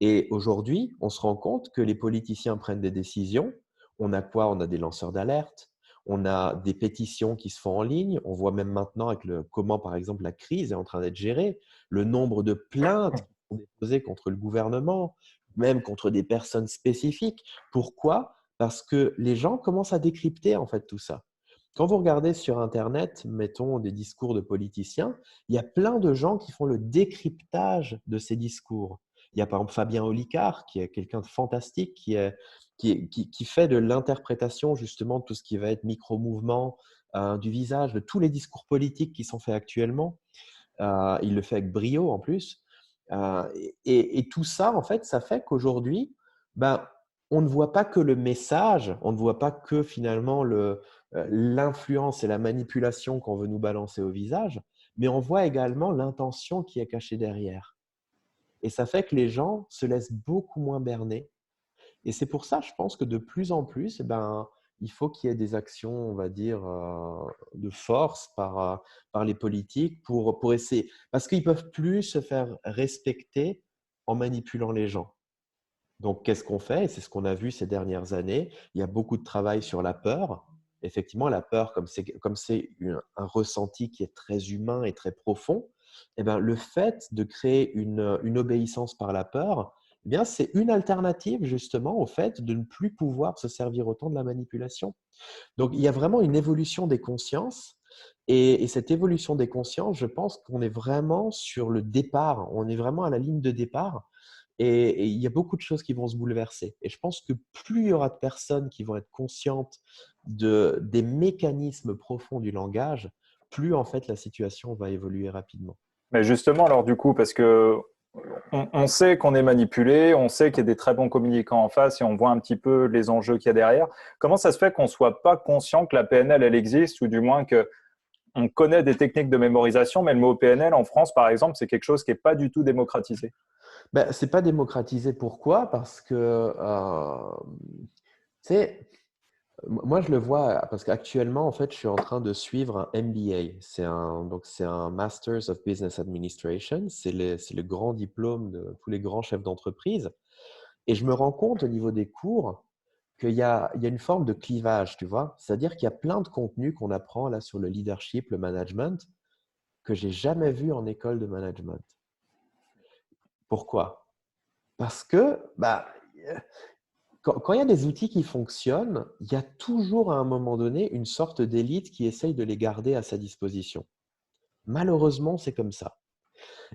Et aujourd'hui, on se rend compte que les politiciens prennent des décisions. On a quoi? On a des lanceurs d'alerte, on a des pétitions qui se font en ligne. On voit même maintenant avec comment, par exemple, la crise est en train d'être gérée, le nombre de plaintes qui sont déposées contre le gouvernement, même contre des personnes spécifiques. Pourquoi? Parce que les gens commencent à décrypter en fait tout ça. Quand vous regardez sur Internet, mettons des discours de politiciens, il y a plein de gens qui font le décryptage de ces discours. Il y a par exemple Fabien Olicard, qui est quelqu'un de fantastique, qui fait de l'interprétation justement de tout ce qui va être micro-mouvement du visage, de tous les discours politiques qui sont faits actuellement. Il le fait avec brio en plus. Et tout ça, en fait, ça fait qu'aujourd'hui, ben, on ne voit pas que le message, on ne voit pas que finalement l'influence et la manipulation qu'on veut nous balancer au visage, mais on voit également l'intention qui est cachée derrière. Et ça fait que les gens se laissent beaucoup moins berner. Et c'est pour ça, je pense que de plus en plus, eh ben, il faut qu'il y ait des actions, on va dire, de force par les politiques pour essayer. Parce qu'ils ne peuvent plus se faire respecter en manipulant les gens. Donc, qu'est-ce qu'on fait? Et c'est ce qu'on a vu ces dernières années. Il y a beaucoup de travail sur la peur. Effectivement, la peur, comme c'est un ressenti qui est très humain et très profond, eh ben, le fait de créer une obéissance par la peur, eh bien, c'est une alternative justement au fait de ne plus pouvoir se servir autant de la manipulation. Donc, il y a vraiment une évolution des consciences. Et cette évolution des consciences, je pense qu'on est vraiment sur le départ, on est vraiment à la ligne de départ. Et il y a beaucoup de choses qui vont se bouleverser. Et je pense que plus il y aura de personnes qui vont être conscientes des mécanismes profonds du langage, plus en fait la situation va évoluer rapidement. Mais justement, alors du coup, parce que on sait qu'on est manipulé, on sait qu'il y a des très bons communicants en face et on voit un petit peu les enjeux qu'il y a derrière. Comment ça se fait qu'on ne soit pas conscient que la PNL, elle existe, ou du moins qu'on connaît des techniques de mémorisation, mais le mot PNL en France, par exemple, c'est quelque chose qui n'est pas du tout démocratisé. Ben, ce n'est pas démocratisé. Pourquoi? Parce que, tu sais, moi, je le vois parce qu'actuellement, en fait, je suis en train de suivre un MBA. C'est un Masters of Business Administration. C'est le grand diplôme de tous les grands chefs d'entreprise. Et je me rends compte au niveau des cours il y a une forme de clivage, tu vois. C'est-à-dire qu'il y a plein de contenus qu'on apprend là sur le leadership, le management, que j'ai jamais vu en école de management. Pourquoi? Parce que quand il y a des outils qui fonctionnent, il y a toujours à un moment donné une sorte d'élite qui essaye de les garder à sa disposition. Malheureusement, c'est comme ça.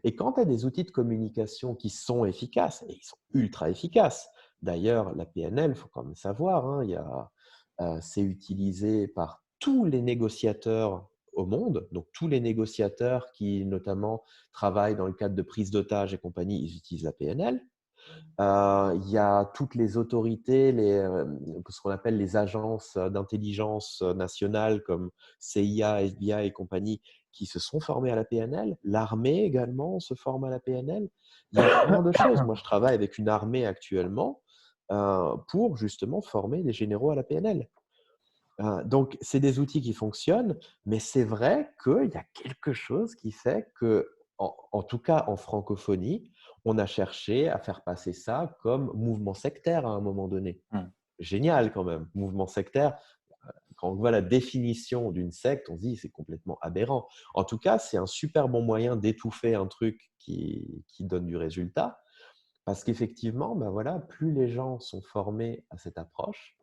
Et quand tu as des outils de communication qui sont efficaces, et ils sont ultra efficaces, d'ailleurs, la PNL, il faut quand même savoir, hein, c'est utilisé par tous les négociateurs au monde, donc tous les négociateurs qui notamment travaillent dans le cadre de prise d'otages et compagnie, ils utilisent la PNL. Il y a toutes les autorités, ce qu'on appelle les agences d'intelligence nationale comme CIA, FBI et compagnie, qui se sont formées à la PNL. L'armée également se forme à la PNL. Il y a plein de choses. Moi, je travaille avec une armée actuellement pour justement former des généraux à la PNL. Donc, c'est des outils qui fonctionnent, mais c'est vrai qu'il y a quelque chose qui fait que, en tout cas en francophonie, on a cherché à faire passer ça comme mouvement sectaire à un moment donné. Hmm. Génial quand même, mouvement sectaire. Quand on voit la définition d'une secte, on se dit c'est complètement aberrant. En tout cas, c'est un super bon moyen d'étouffer un truc qui donne du résultat. Parce qu'effectivement, ben voilà, plus les gens sont formés à cette approche,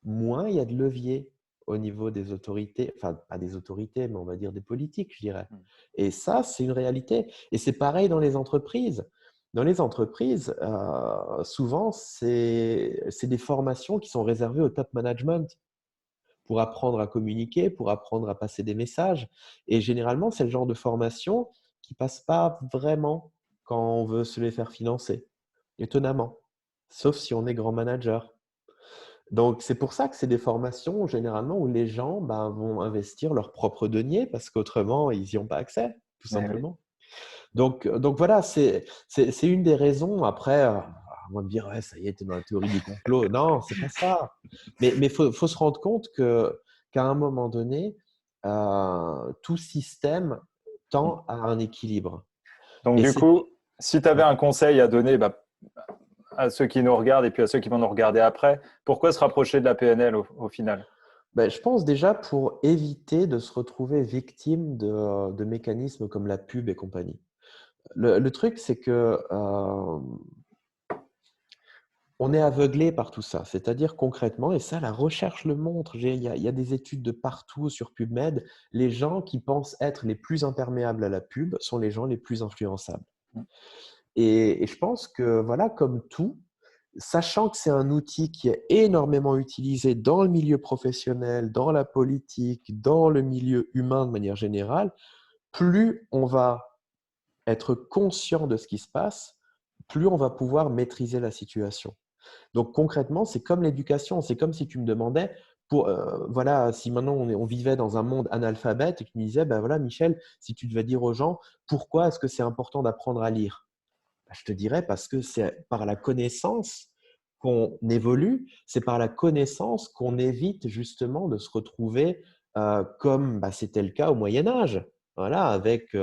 moins il y a de levier au niveau des autorités, enfin pas des autorités, mais on va dire des politiques, je dirais. Et ça, c'est une réalité. Et c'est pareil dans les entreprises. Dans les entreprises, souvent, c'est des formations qui sont réservées au top management pour apprendre à communiquer, pour apprendre à passer des messages. Et généralement, c'est le genre de formation qui ne passe pas vraiment quand on veut se les faire financer, étonnamment, sauf si on est grand manager. Donc, c'est pour ça que c'est des formations généralement où les gens vont investir leur propre denier parce qu'autrement, ils n'y ont pas accès, tout Eh oui. simplement. Donc voilà, c'est une des raisons. Après, on va me dire, ouais, ça y est, tu es dans la théorie du complot. Non, c'est pas ça. Mais faut se rendre compte qu'à un moment donné, tout système tend à un équilibre. Donc Et du c'est coup, si tu avais un conseil à donner à ceux qui nous regardent et puis à ceux qui vont nous regarder après, pourquoi se rapprocher de la PNL au final? je pense déjà pour éviter de se retrouver victime de mécanismes comme la pub et compagnie. Le truc, c'est que on est aveuglé par tout ça. C'est-à-dire concrètement, et ça, la recherche le montre, il y a des études de partout sur PubMed, les gens qui pensent être les plus imperméables à la pub sont les gens les plus influençables. Et je pense que, voilà, comme tout, sachant que c'est un outil qui est énormément utilisé dans le milieu professionnel, dans la politique, dans le milieu humain de manière générale, plus on va être conscient de ce qui se passe, plus on va pouvoir maîtriser la situation. Donc concrètement, c'est comme l'éducation. C'est comme si tu me demandais, voilà, si maintenant on vivait dans un monde analphabète et que tu me disais, ben voilà, Michel, si tu devais dire aux gens, pourquoi est-ce que c'est important d'apprendre à lire? Je te dirais parce que c'est par la connaissance qu'on évolue, c'est par la connaissance qu'on évite justement de se retrouver comme c'était le cas au Moyen Âge, voilà, avec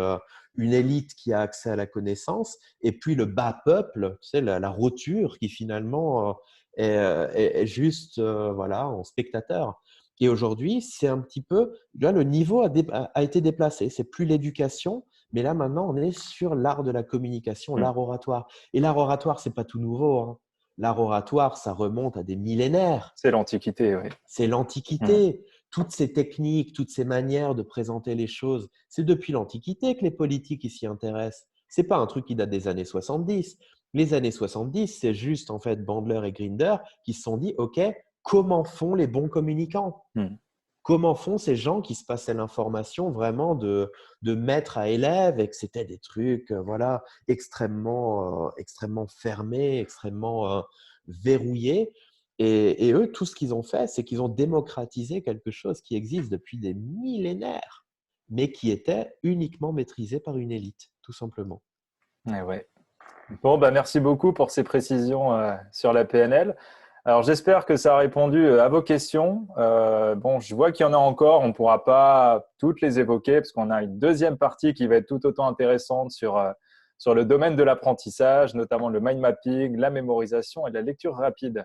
une élite qui a accès à la connaissance, et puis le bas peuple, tu sais, la roture qui finalement est juste voilà, en spectateur. Et aujourd'hui, c'est un petit peu, là, le niveau a été déplacé. C'est plus l'éducation, mais là maintenant, on est sur l'art de la communication, l'art oratoire. Et l'art oratoire, c'est pas tout nouveau, hein. L'art oratoire, ça remonte à des millénaires. C'est l'Antiquité, oui. C'est l'Antiquité. Toutes ces techniques, toutes ces manières de présenter les choses, c'est depuis l'Antiquité que les politiques s'y intéressent. C'est pas un truc qui date des années 70. Les années 70, c'est juste en fait Bandler et Grinder qui se sont dit, OK, comment font les bons communicants? Comment font ces gens qui se passaient l'information vraiment de maître à élève, et que c'était des trucs voilà, extrêmement fermés, extrêmement verrouillés. Et eux, tout ce qu'ils ont fait, c'est qu'ils ont démocratisé quelque chose qui existe depuis des millénaires, mais qui était uniquement maîtrisé par une élite, tout simplement. Ouais. Bon, merci beaucoup pour ces précisions sur la PNL. Alors, j'espère que ça a répondu à vos questions. Bon, je vois qu'il y en a encore. On ne pourra pas toutes les évoquer parce qu'on a une deuxième partie qui va être tout autant intéressante sur le domaine de l'apprentissage, notamment le mind mapping, la mémorisation et la lecture rapide.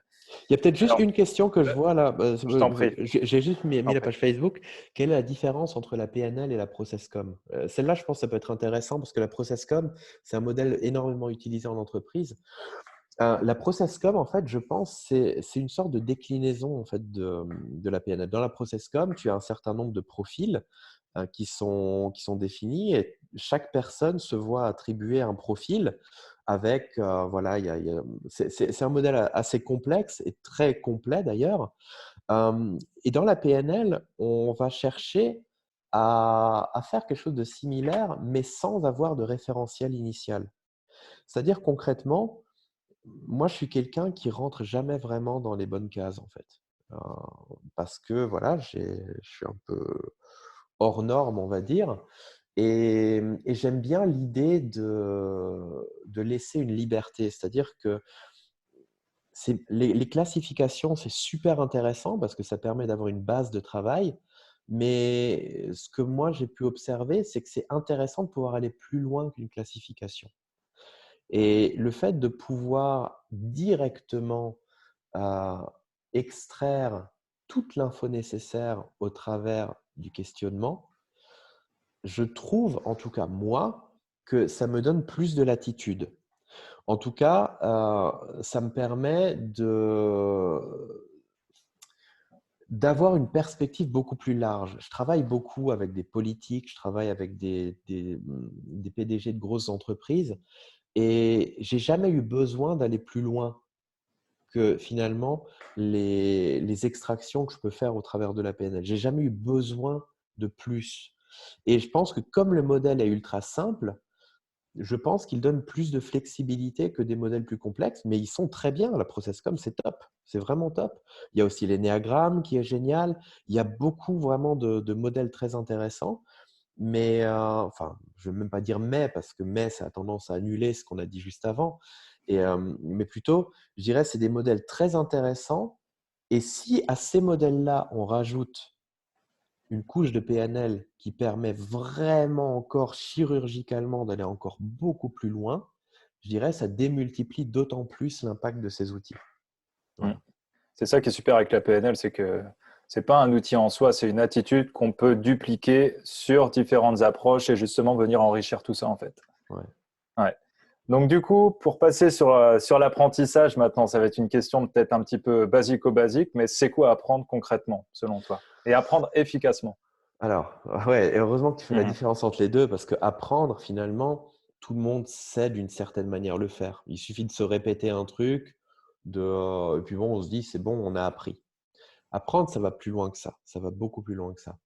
Il y a peut-être juste une question que je vois là. Je t'en prie. J'ai juste mis la page Facebook. Quelle est la différence entre la PNL et la ProcessCom? Celle-là, je pense que ça peut être intéressant parce que la ProcessCom, c'est un modèle énormément utilisé en entreprise. La ProcessCom, en fait, je pense, c'est une sorte de déclinaison en fait, de la PNL. Dans la ProcessCom, tu as un certain nombre de profils qui sont définis et chaque personne se voit attribuer un profil avec, voilà, c'est un modèle assez complexe et très complet d'ailleurs. Et dans la PNL, on va chercher à faire quelque chose de similaire, mais sans avoir de référentiel initial. C'est-à-dire concrètement, moi, je suis quelqu'un qui rentre jamais vraiment dans les bonnes cases, en fait. Parce que voilà, je suis un peu hors norme, on va dire. Et j'aime bien l'idée de laisser une liberté. C'est-à-dire que les classifications, c'est super intéressant parce que ça permet d'avoir une base de travail. Mais ce que moi, j'ai pu observer, c'est que c'est intéressant de pouvoir aller plus loin qu'une classification. Et le fait de pouvoir directement extraire toute l'info nécessaire au travers du questionnement, je trouve, en tout cas moi, que ça me donne plus de latitude. En tout cas, ça me permet d'avoir une perspective beaucoup plus large. Je travaille beaucoup avec des politiques, je travaille avec des PDG de grosses entreprises et j'ai jamais eu besoin d'aller plus loin que finalement les extractions que je peux faire au travers de la PNL. J'ai jamais eu besoin de plus. Et je pense que comme le modèle est ultra simple, je pense qu'il donne plus de flexibilité que des modèles plus complexes, mais ils sont très bien. La ProcessCom, c'est top. C'est vraiment top. Il y a aussi l'énéagramme qui est génial. Il y a beaucoup vraiment de modèles très intéressants. Mais, enfin, je ne vais même pas dire mais, parce que mais, ça a tendance à annuler ce qu'on a dit juste avant. Mais plutôt, je dirais, c'est des modèles très intéressants. Et si à ces modèles-là, on rajoute une couche de PNL qui permet vraiment encore chirurgicalement d'aller encore beaucoup plus loin, je dirais, ça démultiplie d'autant plus l'impact de ces outils. Voilà. C'est ça qui est super avec la PNL, c'est que ce n'est pas un outil en soi, c'est une attitude qu'on peut dupliquer sur différentes approches et justement venir enrichir tout ça en fait. Ouais. Donc du coup, pour passer sur l'apprentissage maintenant, ça va être une question peut-être un petit peu basico-basique, mais c'est quoi apprendre concrètement selon toi? Et apprendre efficacement? Alors, ouais, et heureusement que tu fais la différence entre les deux, parce que apprendre, finalement, tout le monde sait d'une certaine manière le faire. Il suffit de se répéter un truc, et puis bon, on se dit, c'est bon, on a appris. Apprendre, ça va plus loin que ça. Ça va beaucoup plus loin que ça.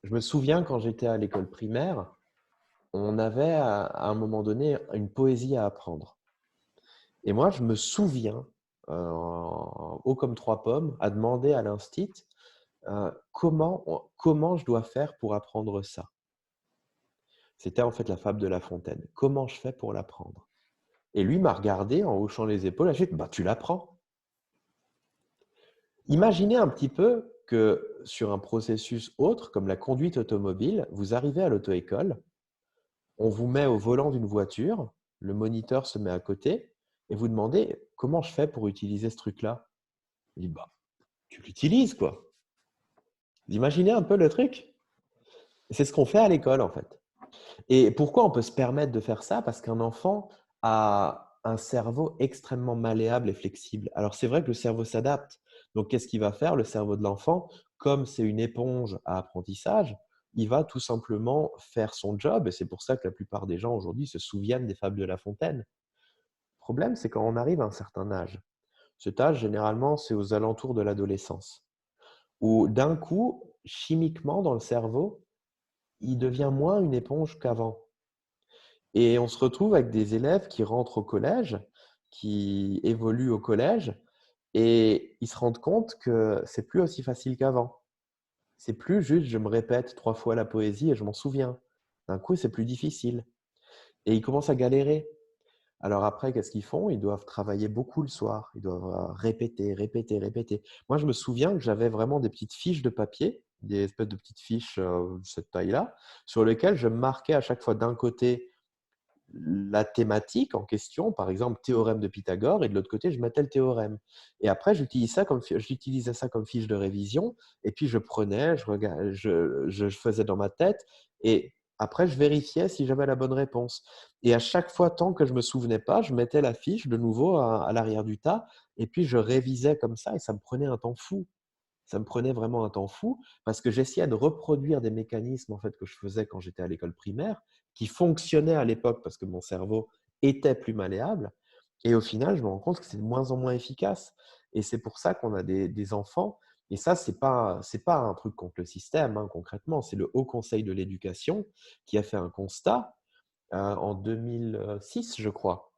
Je me souviens quand j'étais à l'école primaire, on avait à un moment donné une poésie à apprendre. Et moi, je me souviens, haut comme trois pommes, à demander à l'instit comment je dois faire pour apprendre ça. C'était en fait la fable de La Fontaine. Comment je fais pour l'apprendre? Et lui m'a regardé en hochant les épaules. Il a dit, bah, tu l'apprends. Imaginez un petit peu que sur un processus autre, comme la conduite automobile, vous arrivez à l'auto-école, on vous met au volant d'une voiture, le moniteur se met à côté et vous demandez comment je fais pour utiliser ce truc-là. Il dit bah, tu l'utilises quoi. Vous imaginez un peu le truc? C'est ce qu'on fait à l'école en fait. Et pourquoi on peut se permettre de faire ça? Parce qu'un enfant a un cerveau extrêmement malléable et flexible. Alors c'est vrai que le cerveau s'adapte. Donc qu'est-ce qu'il va faire le cerveau de l'enfant? Comme c'est une éponge à apprentissage, il va tout simplement faire son job et c'est pour ça que la plupart des gens aujourd'hui se souviennent des fables de La Fontaine. Le problème, c'est quand on arrive à un certain âge. Cet âge, généralement, c'est aux alentours de l'adolescence, où d'un coup, chimiquement, dans le cerveau, il devient moins une éponge qu'avant. Et on se retrouve avec des élèves qui rentrent au collège, qui évoluent au collège, et ils se rendent compte que c'est plus aussi facile qu'avant. C'est plus juste je me répète 3 fois la poésie et je m'en souviens. D'un coup, c'est plus difficile. Et ils commencent à galérer. Alors après, qu'est-ce qu'ils font? Ils doivent travailler beaucoup le soir. Ils doivent répéter, répéter, répéter. Moi, je me souviens que j'avais vraiment des petites fiches de papier, des espèces de petites fiches de cette taille-là, sur lesquelles je marquais à chaque fois d'un côté la thématique en question, par exemple théorème de Pythagore, et de l'autre côté, je mettais le théorème. Et après, j'utilisais ça comme fiche de révision, et puis je prenais, je faisais dans ma tête, et après, je vérifiais si j'avais la bonne réponse. Et à chaque fois, tant que je ne me souvenais pas, je mettais la fiche de nouveau à l'arrière du tas, et puis je révisais comme ça, et ça me prenait un temps fou. Ça me prenait vraiment un temps fou parce que j'essayais de reproduire des mécanismes en fait, que je faisais quand j'étais à l'école primaire, qui fonctionnaient à l'époque parce que mon cerveau était plus malléable. Et au final, je me rends compte que c'est de moins en moins efficace. Et c'est pour ça qu'on a des enfants. Et ça, ce n'est pas un truc contre le système, hein, concrètement. C'est le Haut Conseil de l'éducation qui a fait un constat en 2006, je crois,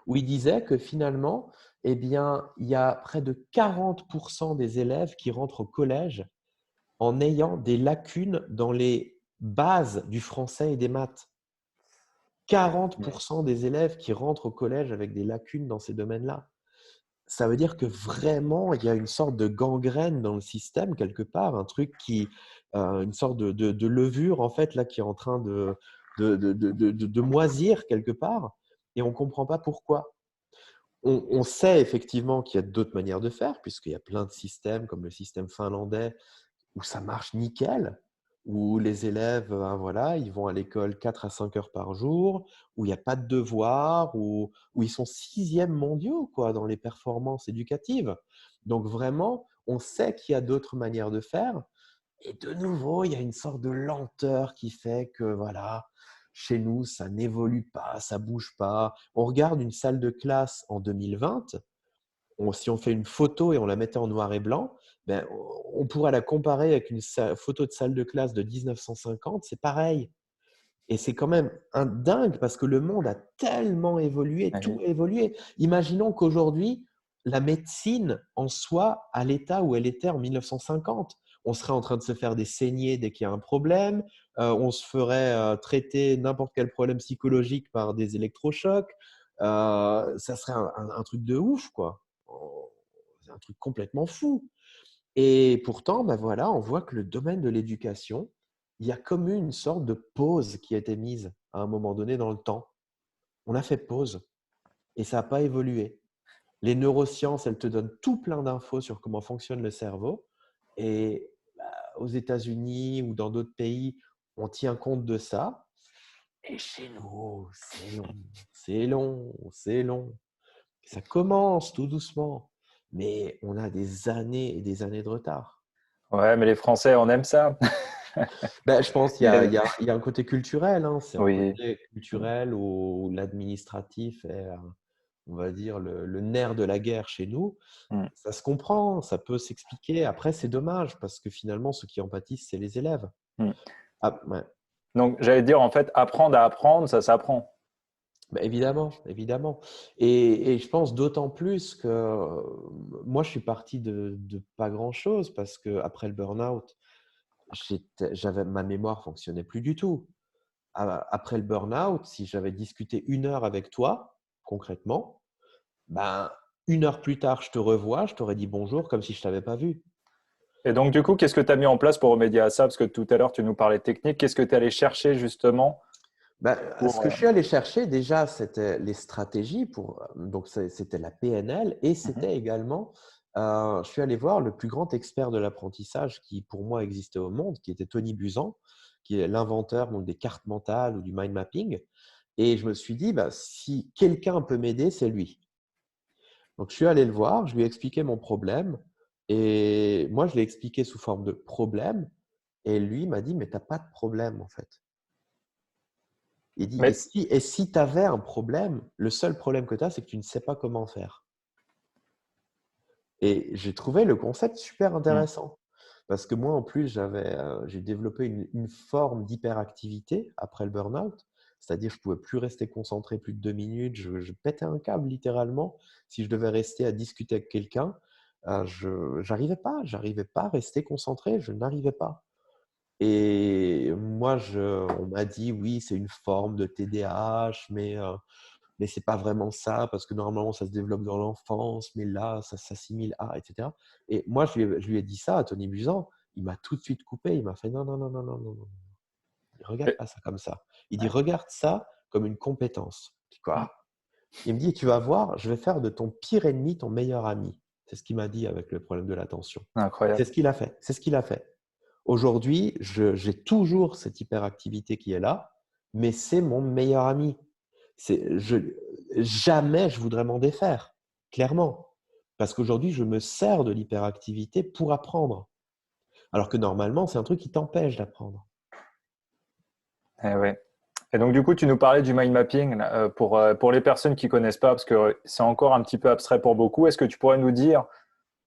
où il disait que finalement, eh bien, il y a près de 40% des élèves qui rentrent au collège en ayant des lacunes dans les bases du français et des maths. 40% des élèves qui rentrent au collège avec des lacunes dans ces domaines-là. Ça veut dire que vraiment, il y a une sorte de gangrène dans le système, quelque part, un truc une sorte de levure, en fait, là, qui est en train de moisir quelque part, et on ne comprend pas pourquoi. On sait effectivement qu'il y a d'autres manières de faire, puisqu'il y a plein de systèmes, comme le système finlandais, où ça marche nickel, où les élèves, voilà, ils vont à l'école 4 à 5 heures par jour, où il n'y a pas de devoirs, où ils sont sixièmes mondiaux quoi, dans les performances éducatives. Donc vraiment, on sait qu'il y a d'autres manières de faire. Et de nouveau, il y a une sorte de lenteur qui fait que, voilà, chez nous, ça n'évolue pas, ça ne bouge pas. On regarde une salle de classe en 2020, si on fait une photo et on la mettait en noir et blanc, ben, on pourrait la comparer avec une photo de salle de classe de 1950, c'est pareil. Et c'est quand même un dingue parce que le monde a tellement évolué, tout a évolué. Imaginons qu'aujourd'hui, la médecine en soit à l'état où elle était en 1950. On serait en train de se faire des saignées dès qu'il y a un problème, on se ferait traiter n'importe quel problème psychologique par des électrochocs. Ça serait un truc de ouf, quoi. C'est un truc complètement fou. Et pourtant, ben voilà, on voit que le domaine de l'éducation, il y a comme une sorte de pause qui a été mise à un moment donné dans le temps. On a fait pause et ça n'a pas évolué. Les neurosciences, elles te donnent tout plein d'infos sur comment fonctionne le cerveau. Et aux États-Unis ou dans d'autres pays, on tient compte de ça. Et chez nous, c'est long, c'est long, c'est long. Ça commence tout doucement, mais on a des années et des années de retard. Ouais, mais les Français, on aime ça. Ben, je pense qu'il y a, il y a, il y a un côté culturel, hein. C'est un Oui. côté culturel où l'administratif est, on va dire, le nerf de la guerre chez nous. Mm. Ça se comprend, ça peut s'expliquer. Après, c'est dommage parce que finalement, ceux qui en pâtissent, c'est les élèves. Mm. Ah, ouais. Donc, j'allais dire, en fait, apprendre à apprendre, ça s'apprend. Ben, évidemment, évidemment. Et je pense d'autant plus que moi, je suis parti de pas grand-chose parce qu'après le burn-out, ma mémoire fonctionnait plus du tout. Après le burn-out, si j'avais discuté 1 heure avec toi, concrètement, ben, 1 heure plus tard, je te revois, je t'aurais dit bonjour comme si je ne t'avais pas vu. Et donc, du coup, qu'est-ce que tu as mis en place pour remédier à ça? Parce que tout à l'heure, tu nous parlais technique. Qu'est-ce que tu es allé chercher justement Ben, ce pour… que je suis allé chercher déjà, c'était les stratégies donc c'était la PNL et Mhm. c'était également, je suis allé voir le plus grand expert de l'apprentissage qui pour moi existait au monde, qui était Tony Buzan, qui est l'inventeur donc des cartes mentales ou du mind mapping. Et je me suis dit, bah, si quelqu'un peut m'aider, c'est lui. Donc je suis allé le voir, je lui ai expliqué mon problème et moi je l'ai expliqué sous forme de problème et lui m'a dit, mais tu n'as pas de problème en fait. Il dit, Mais et si tu avais un problème, le seul problème que tu as, c'est que tu ne sais pas comment faire. Et j'ai trouvé le concept super hmm. intéressant. Parce que moi, en plus, j'ai développé une forme d'hyperactivité après le burn-out. C'est-à-dire, je ne pouvais plus rester concentré plus de 2 minutes. Je pétais un câble, littéralement. Si je devais rester à discuter avec quelqu'un, je n'arrivais pas à rester concentré. Je n'arrivais pas. Et moi, on m'a dit, oui, c'est une forme de TDAH, mais ce n'est pas vraiment ça, parce que normalement, ça se développe dans l'enfance, mais là, ça s'assimile à, etc. Et moi, je lui ai dit ça à Tony Buzan. Il m'a tout de suite coupé. Il m'a fait non, non, non, non, non, non, non. Il regarde Et- pas ça comme ça. Il dit, ouais. regarde ça comme une compétence. Je dis, quoi? Il me dit, tu vas voir, je vais faire de ton pire ennemi ton meilleur ami. C'est ce qu'il m'a dit avec le problème de l'attention. C'est Incroyable. ce qu'il a fait. C'est ce qu'il a fait. Aujourd'hui, j'ai toujours cette hyperactivité qui est là, mais c'est mon meilleur ami. Jamais je voudrais m'en défaire, clairement. Parce qu'aujourd'hui, je me sers de l'hyperactivité pour apprendre. Alors que normalement, c'est un truc qui t'empêche d'apprendre. Eh ouais. Et donc, du coup, tu nous parlais du mind mapping là, pour les personnes qui connaissent pas, parce que c'est encore un petit peu abstrait pour beaucoup. Est-ce que tu pourrais nous dire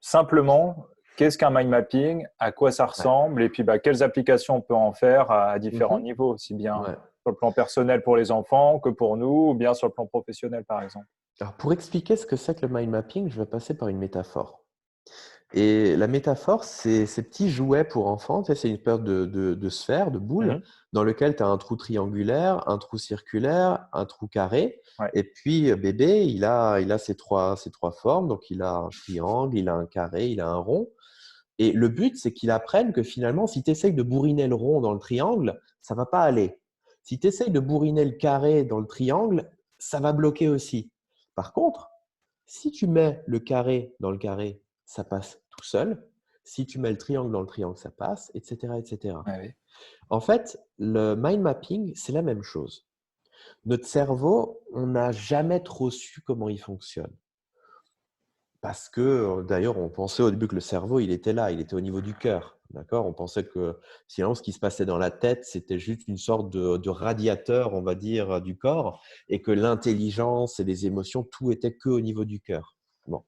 simplement qu'est-ce qu'un mind mapping, à quoi ça Ouais. ressemble, et puis bah, quelles applications on peut en faire à différents Mhm. niveaux, aussi bien Ouais. sur le plan personnel pour les enfants que pour nous, ou bien sur le plan professionnel, par exemple. Alors, pour expliquer ce que c'est que le mind mapping, je vais passer par une métaphore. Et la métaphore, c'est ces petits jouets pour enfants. Tu sais, c'est une paire de sphères, de boules, Mhm. dans lequel tu as un trou triangulaire, un trou circulaire, un trou carré. Ouais. Et puis, bébé, il a ces trois formes. Donc, il a un triangle, il a un carré, il a un rond. Et le but, c'est qu'il apprenne que finalement, si tu essayes de bourriner le rond dans le triangle, ça va pas aller. Si tu essayes de bourriner le carré dans le triangle, ça va bloquer aussi. Par contre, si tu mets le carré dans le carré, ça passe tout seul. Si tu mets le triangle dans le triangle, ça passe, etc., etc. Ouais, oui. En fait, le mind mapping, c'est la même chose. Notre cerveau, on n'a jamais trop su comment il fonctionne. Parce que, d'ailleurs, on pensait au début que le cerveau, il était là, il était au niveau du cœur. D'accord? On pensait que sinon, ce qui se passait dans la tête, c'était juste une sorte de radiateur, on va dire, du corps, et que l'intelligence et les émotions, tout était que au niveau du cœur. Bon.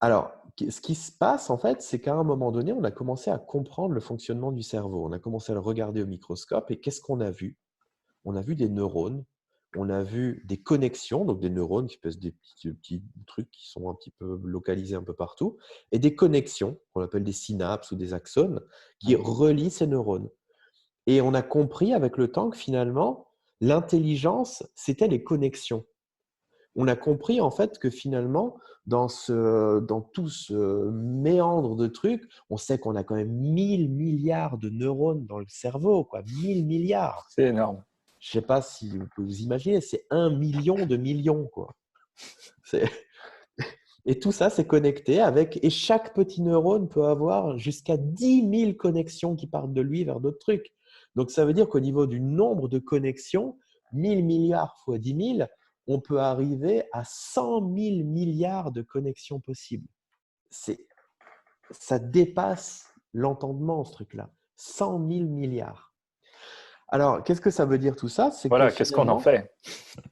Alors, ce qui se passe, en fait, c'est qu'à un moment donné, on a commencé à comprendre le fonctionnement du cerveau. On a commencé à le regarder au microscope, et qu'est-ce qu'on a vu? On a vu des neurones, on a vu des connexions, donc des neurones qui peuvent être des petits trucs qui sont un petit peu localisés un peu partout, et des connexions, qu'on appelle des synapses ou des axones, qui Mhm. relient ces neurones. Et on a compris avec le temps que finalement, l'intelligence, c'était les connexions. On a compris en fait que finalement, dans tout ce méandre de trucs, on sait qu'on a quand même 1000 milliards de neurones dans le cerveau, quoi, 1000 milliards. C'est énorme. Je sais pas si vous pouvez vous imaginer, c'est 1 million de millions, quoi. C'est- Et tout ça, c'est connecté et chaque petit neurone peut avoir jusqu'à 10 000 connexions qui partent de lui vers d'autres trucs. Donc, ça veut dire qu'au niveau du nombre de connexions, 1000 milliards fois 10 000, on peut arriver à 100 000 milliards de connexions possibles. C'est, Ça dépasse l'entendement, ce truc-là. 100 000 milliards. Alors, qu'est-ce que ça veut dire tout ça? C'est que Voilà, qu'est-ce qu'on en finalement, fait?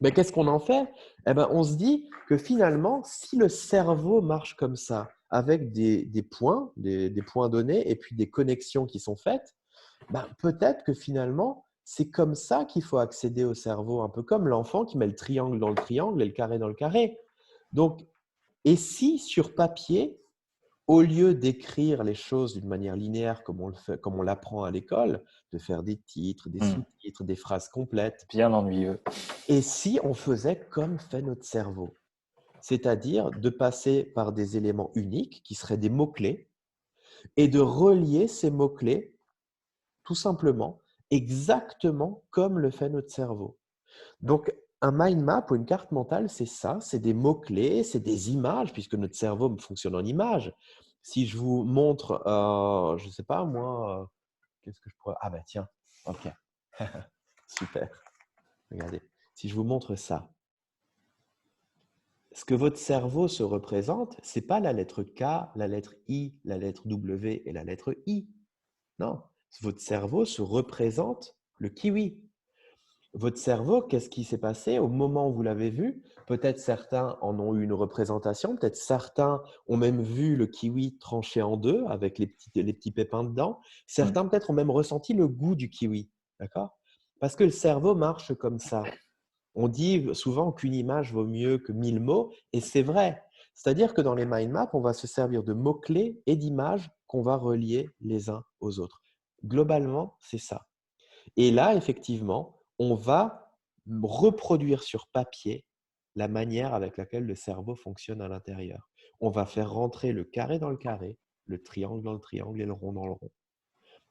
mais qu'est-ce qu'on en fait? Eh ben, on se dit que finalement, si le cerveau marche comme ça, avec des points donnés et puis des connexions qui sont faites, ben, peut-être que finalement, c'est comme ça qu'il faut accéder au cerveau, un peu comme l'enfant qui met le triangle dans le triangle et le carré dans le carré. Donc, et si sur papier, au lieu d'écrire les choses d'une manière linéaire comme on le fait, comme on l'apprend à l'école, de faire des titres, des Hmm. sous-titres, des phrases complètes, Bien ennuyeux. et si on faisait comme fait notre cerveau, c'est-à-dire de passer par des éléments uniques qui seraient des mots-clés, et de relier ces mots-clés, tout simplement, exactement comme le fait notre cerveau. Donc, un mind map ou une carte mentale, c'est ça, c'est des mots-clés, c'est des images, puisque notre cerveau fonctionne en images. Si je vous montre, je ne sais pas moi, qu'est-ce que je pourrais… Ah ben tiens, ok, super, regardez. Si je vous montre ça, ce que votre cerveau se représente, ce n'est pas la lettre K, la lettre I, la lettre W et la lettre I. Non, votre cerveau se représente le kiwi. Votre cerveau, qu'est-ce qui s'est passé au moment où vous l'avez vu? Peut-être certains en ont eu une représentation, peut-être certains ont même vu le kiwi tranché en deux avec les petits pépins dedans. Mm. Certains peut-être ont même ressenti le goût du kiwi, d'accord? Parce que le cerveau marche comme ça. On dit souvent qu'une image vaut mieux que 1000 mots, et c'est vrai. C'est-à-dire que dans les mind maps, on va se servir de mots-clés et d'images qu'on va relier les uns aux autres. Globalement, c'est ça. Et là, effectivement, on va reproduire sur papier la manière avec laquelle le cerveau fonctionne à l'intérieur. On va faire rentrer le carré dans le carré, le triangle dans le triangle et le rond dans le rond.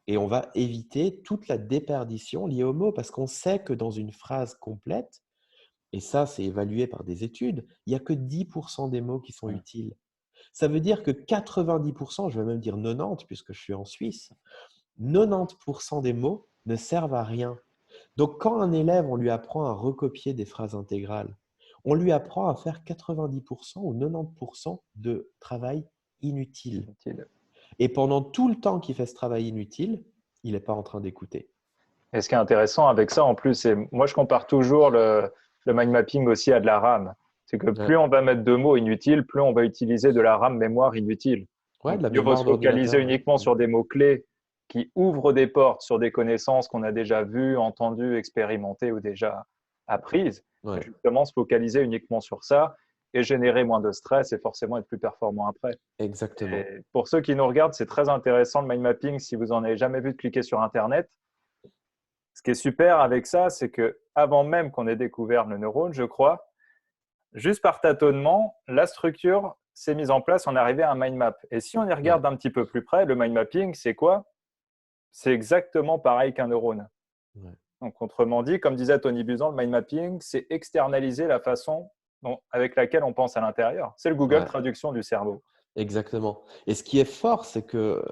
Et on va éviter toute la déperdition liée aux mots, parce qu'on sait que dans une phrase complète, et ça, c'est évalué par des études, il n'y a que 10% des mots qui sont Mm. utiles. Ça veut dire que 90%, je vais même dire 90 puisque je suis en Suisse, 90% des mots ne servent à rien. Donc, quand un élève, on lui apprend à recopier des phrases intégrales, on lui apprend à faire 90% ou 90% de travail inutile. Inutile. Et pendant tout le temps qu'il fait ce travail inutile, il n'est pas en train d'écouter. Et ce qui est intéressant avec ça, en plus, c'est moi, je compare toujours le mind mapping aussi à de la RAM. C'est que Ouais, plus on va mettre de mots inutiles, plus on va utiliser de la RAM mémoire inutile. ouais, Donc, de la mieux vaut mémoire se focaliser d'ordinateur. uniquement Ouais. sur des mots-clés qui ouvrent des portes sur des connaissances qu'on a déjà vues, entendues, expérimentées ou déjà apprises. Et Ouais, justement, se focaliser uniquement sur ça et générer moins de stress et forcément être plus performant après. Et exactement. pour ceux qui nous regardent, c'est très intéressant le mind mapping. Si vous en avez jamais vu, cliquez sur Internet. Ce qui est super avec ça, c'est que avant même qu'on ait découvert le neurone, je crois, juste par tâtonnement, la structure s'est mise en place, on est arrivé à un mind map. Et si on y Ouais, regarde d'un petit peu plus près, le mind mapping, c'est quoi? C'est exactement pareil qu'un neurone. ouais. Donc, autrement dit, comme disait Tony Buzan, le mind mapping, c'est externaliser la façon avec laquelle on pense à l'intérieur. C'est le Google Ouais. Traduction du cerveau. Exactement. Et ce qui est fort, c'est que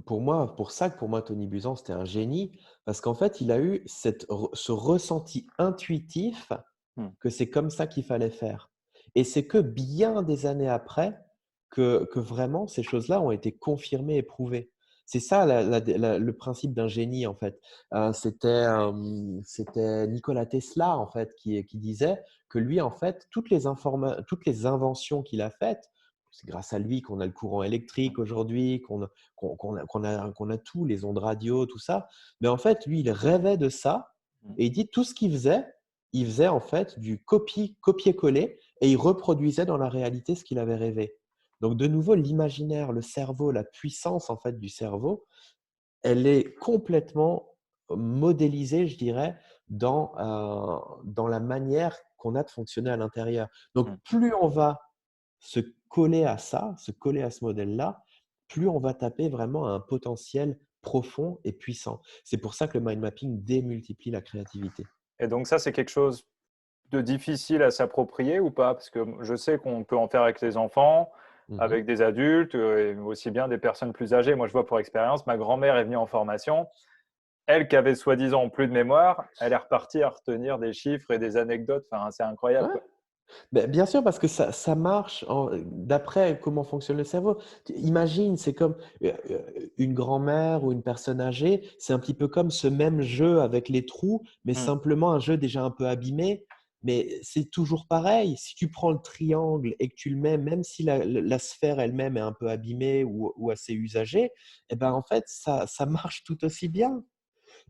pour ça que pour moi, Tony Buzan, c'était un génie, parce qu'en fait, il a eu ce ressenti intuitif Hmm. que c'est comme ça qu'il fallait faire. Et c'est que bien des années après que vraiment ces choses-là ont été confirmées et prouvées. C'est ça le principe d'un génie, en fait. C'était Nikola Tesla, en fait, qui disait que lui, en fait, toutes les inventions qu'il a faites, c'est grâce à lui qu'on a le courant électrique aujourd'hui, qu'on a tout, les ondes radio, tout ça. Mais en fait, lui, il rêvait de ça et il dit tout ce il faisait en fait du copier-coller et il reproduisait dans la réalité ce qu'il avait rêvé. Donc, de nouveau, l'imaginaire, le cerveau, la puissance en fait du cerveau, elle est complètement modélisée, je dirais, dans la manière qu'on a de fonctionner à l'intérieur. Donc, Hmm. plus on va se coller à ça, se coller à ce modèle-là, plus on va taper vraiment à un potentiel profond et puissant. C'est pour ça que le mind mapping démultiplie la créativité. Et donc ça, c'est quelque chose de difficile à s'approprier ou pas? Parce que je sais qu'on peut en faire avec les enfants, Mhm. avec des adultes, et aussi bien des personnes plus âgées. Moi, je vois pour expérience, ma grand-mère est venue en formation. Elle, qui avait soi-disant plus de mémoire, elle est repartie à retenir des chiffres et des anecdotes. Enfin, c'est incroyable, Ouais. quoi. Ben, bien sûr, parce que ça marche d'après comment fonctionne le cerveau. Imagine, c'est comme une grand-mère ou une personne âgée, c'est un petit peu comme ce même jeu avec les trous, mais Hmm. simplement un jeu déjà un peu abîmé. Mais c'est toujours pareil. Si tu prends le triangle et que tu le mets, même si la sphère elle-même est un peu abîmée ou assez usagée, eh ben, en fait, ça marche tout aussi bien.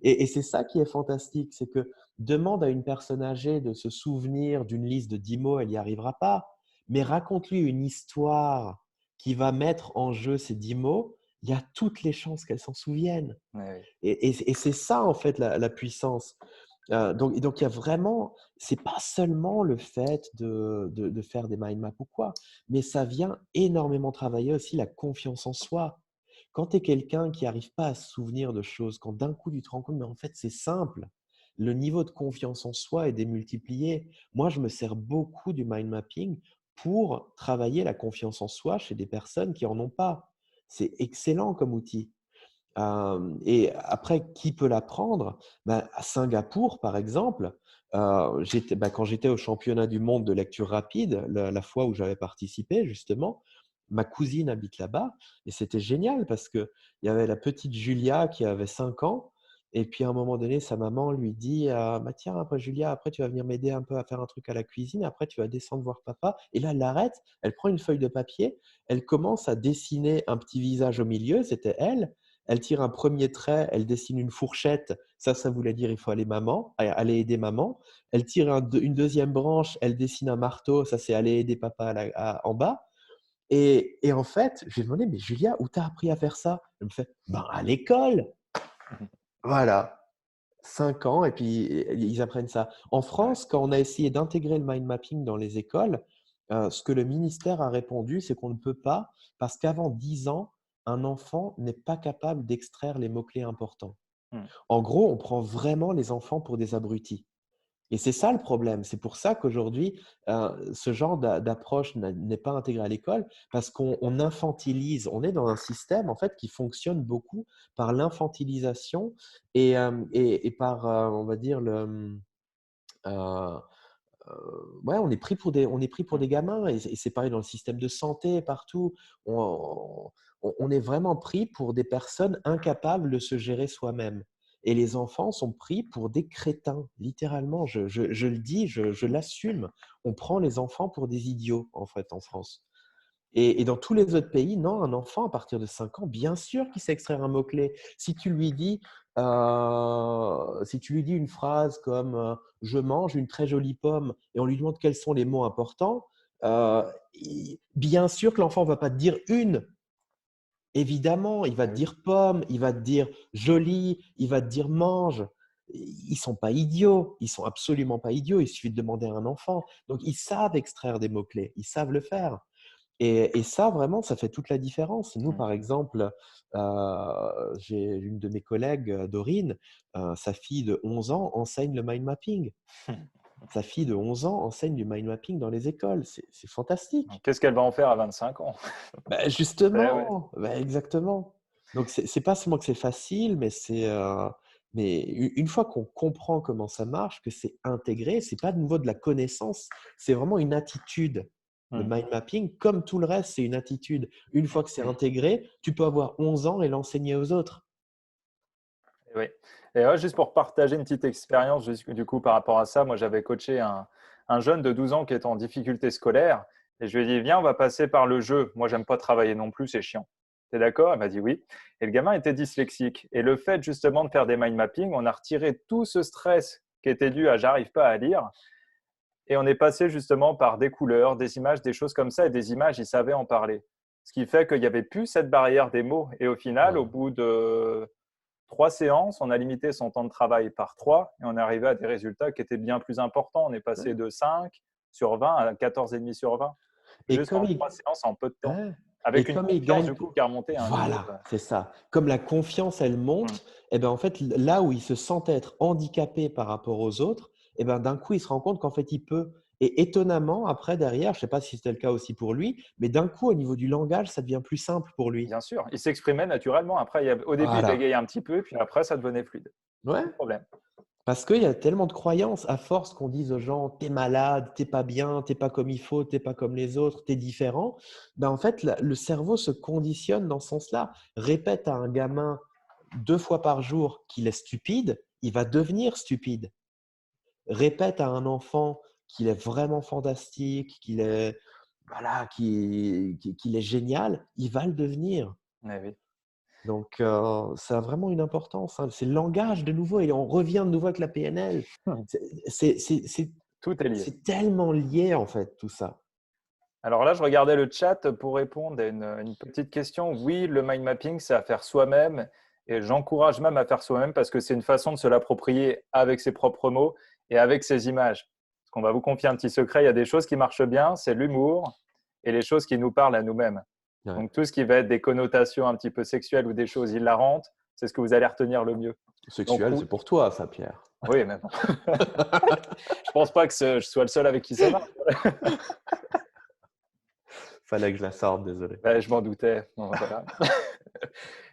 Et c'est ça qui est fantastique, c'est que demande à une personne âgée de se souvenir d'une liste de 10 mots, elle n'y arrivera pas. Mais raconte-lui une histoire qui va mettre en jeu ces 10 mots, il y a toutes les chances qu'elle s'en souvienne. Ouais. Et c'est ça, en fait, la puissance. Donc, il y a vraiment, c'est pas seulement le fait de faire des mind maps ou quoi, mais ça vient énormément travailler aussi la confiance en soi. Quand tu es quelqu'un qui n'arrive pas à se souvenir de choses, quand d'un coup tu te rends compte, mais en fait c'est simple, le niveau de confiance en soi est démultiplié. Moi, je me sers beaucoup du mind mapping pour travailler la confiance en soi chez des personnes qui en ont pas. C'est excellent comme outil. Et après, qui peut l'apprendre? Ben, à Singapour, par exemple, quand j'étais au championnat du monde de lecture rapide, la fois où j'avais participé justement, ma cousine habite là-bas et c'était génial parce qu'il y avait la petite Julia qui avait 5 ans et puis à un moment donné, sa maman lui dit: «Bah, tiens, après Julia, après tu vas venir m'aider un peu à faire un truc à la cuisine, après tu vas descendre voir papa» et là, elle l'arrête, elle prend une feuille de papier, elle commence à dessiner un petit visage au milieu, c'était elle. Elle tire un premier trait, elle dessine une fourchette, ça voulait dire il faut aller aider maman. Elle tire une deuxième branche, elle dessine un marteau, ça c'est aller aider papa en bas. Et en fait, je lui ai demandé: «Mais Julia, où t'as appris à faire ça?» Elle me fait: «Ben, à l'école!» Voilà, 5 ans et puis ils apprennent ça. En Ouais. France, quand on a essayé d'intégrer le mind mapping dans les écoles, ce que le ministère a répondu, c'est qu'on ne peut pas parce qu'avant 10 ans, un enfant n'est pas capable d'extraire les mots-clés importants. Mmh. En gros, on prend vraiment les enfants pour des abrutis. Et c'est ça le problème. C'est pour ça qu'aujourd'hui, ce genre d'approche n'est pas intégré à l'école parce qu'on infantilise. On est dans un système en fait qui fonctionne beaucoup par l'infantilisation et par, on va dire heu ouais, on est pris pour Mmh. des gamins et c'est pareil dans le système de santé, partout. On est vraiment pris pour des personnes incapables de se gérer soi-même et les enfants sont pris pour des crétins, littéralement. Je le dis, je l'assume. On prend les enfants pour des idiots, en fait, en France. Et dans tous les autres pays, non, un enfant à partir de 5 ans, bien sûr qu'il sait extraire un mot-clé. Si tu lui dis une phrase comme «Je mange une très jolie pomme» et on lui demande quels sont les mots importants, bien sûr que l'enfant ne va pas te dire une. Évidemment, il va Eh te oui. dire pomme, il va te dire joli, il va te dire mange. Ils sont pas idiots, ils sont absolument pas idiots. Il suffit de demander à un enfant. Donc ils savent extraire des mots-clés, ils savent le faire. Et ça, vraiment, ça fait toute la différence. Nous, Mmh. par exemple, j'ai une de mes collègues, Dorine, sa fille de 11 ans enseigne le mind mapping. Sa fille de 11 ans enseigne du mind mapping dans les écoles. C'est fantastique. Qu'est-ce qu'elle va en faire à 25 ans? Bah, Eh ouais. justement, bah, exactement. Donc c'est pas seulement que c'est facile, mais une fois qu'on comprend comment ça marche, que c'est intégré, c'est pas de nouveau de la connaissance, c'est vraiment une attitude. Le Mmh. mind mapping, comme tout le reste, c'est une attitude. Une fois que c'est intégré, tu peux avoir 11 ans et l'enseigner aux autres. Et oui. Et ouais, juste pour partager une petite expérience, du coup, par rapport à ça, moi, j'avais coaché un jeune de 12 ans qui est en difficulté scolaire et je lui ai dit, viens, on va passer par le jeu. Moi, j'aime pas travailler non plus, c'est chiant. T'es d'accord? Elle m'a dit oui. Et le gamin était dyslexique. Et le fait justement de faire des mind mapping, on a retiré tout ce stress qui était dû à j'arrive pas à lire. Et on est passé justement par des couleurs, des images, des choses comme ça. Et des images, il savait en parler. Ce qui fait qu'il n'y avait plus cette barrière des mots. Et au final, au Voilà. bout de 3 séances, on a limité son temps de travail par 3 et on est arrivé à des résultats qui étaient bien plus importants. On est passé Ouais. de 5 sur 20 à 14,5 sur 20, Et juste comme en il 3 séances en peu de temps. Ouais. Et Avec une comme il confiance, gagne du coup, qui a remonté à un niveau. voilà, c'est ça. Comme la confiance, elle Mmh. monte, et ben, en fait, là où il se sentait être handicapé par rapport aux autres, et ben, d'un coup, il se rend compte qu'en fait, il peut. Et étonnamment, après, derrière, je ne sais pas si c'était le cas aussi pour lui, mais d'un coup, au niveau du langage, ça devient plus simple pour lui. Bien sûr, il s'exprimait naturellement. Après, au début, il Voilà. bégayait un petit peu, puis après, ça devenait fluide. Ouais. Plus de problème. Parce qu'il y a tellement de croyances, à force qu'on dise aux gens: «Tu es malade, tu es pas bien, tu es pas comme il faut, tu es pas comme les autres, tu es différent», ben, en fait, le cerveau se conditionne dans ce sens-là. Répète à un gamin 2 fois par jour qu'il est stupide, il va devenir stupide. Répète à un enfant qu'il est vraiment fantastique, qu'il est voilà, qu'il est génial, il va le devenir. Eh oui, Donc ça a vraiment une importance, hein. C'est le langage de nouveau et on revient de nouveau avec la PNL. C'est c'est c'est c'est tout est lié. c'est tellement lié en fait tout ça. Alors là, je regardais le chat pour répondre à une petite question. Oui, le mind mapping, c'est à faire soi-même et j'encourage même à faire soi-même parce que c'est une façon de se l'approprier avec ses propres mots et avec ses images. Parce qu'on va vous confier un petit secret, il y a des choses qui marchent bien, c'est l'humour et les choses qui nous parlent à nous-mêmes. Ouais. Donc, tout ce qui va être des connotations un petit peu sexuelles ou des choses hilarantes, c'est ce que vous allez retenir le mieux. Donc, Sexuel, c'est pour toi, ça, Pierre. oui, mais bon. Je pense pas que je sois le seul avec qui ça marche. Fallait que je la sorte, désolé. Ouais, je m'en doutais. Bon, voilà.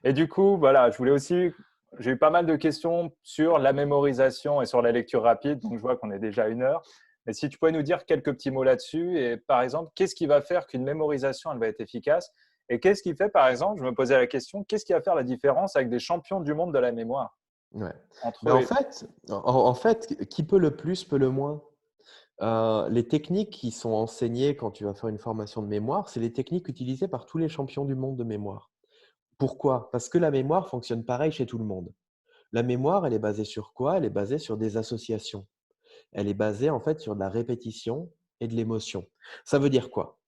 Et du coup, voilà, j'ai eu pas mal de questions sur la mémorisation et sur la lecture rapide. Donc, je vois qu'on est déjà à 1 heure. Mais si tu pouvais nous dire quelques petits mots là-dessus, et par exemple, qu'est-ce qui va faire qu'une mémorisation, elle va être efficace? Et qu'est-ce qui fait, par exemple, je me posais la question, qu'est-ce qui va faire la différence avec des champions du monde de la mémoire Ouais. entre Mais eux? en fait, qui peut le plus, peut le moins. Les techniques qui sont enseignées quand tu vas faire une formation de mémoire, c'est les techniques utilisées par tous les champions du monde de mémoire. Pourquoi? Parce que la mémoire fonctionne pareil chez tout le monde. La mémoire, elle est basée sur quoi? Elle est basée sur des associations. Elle est basée en fait sur de la répétition et de l'émotion. Ça veut dire quoi?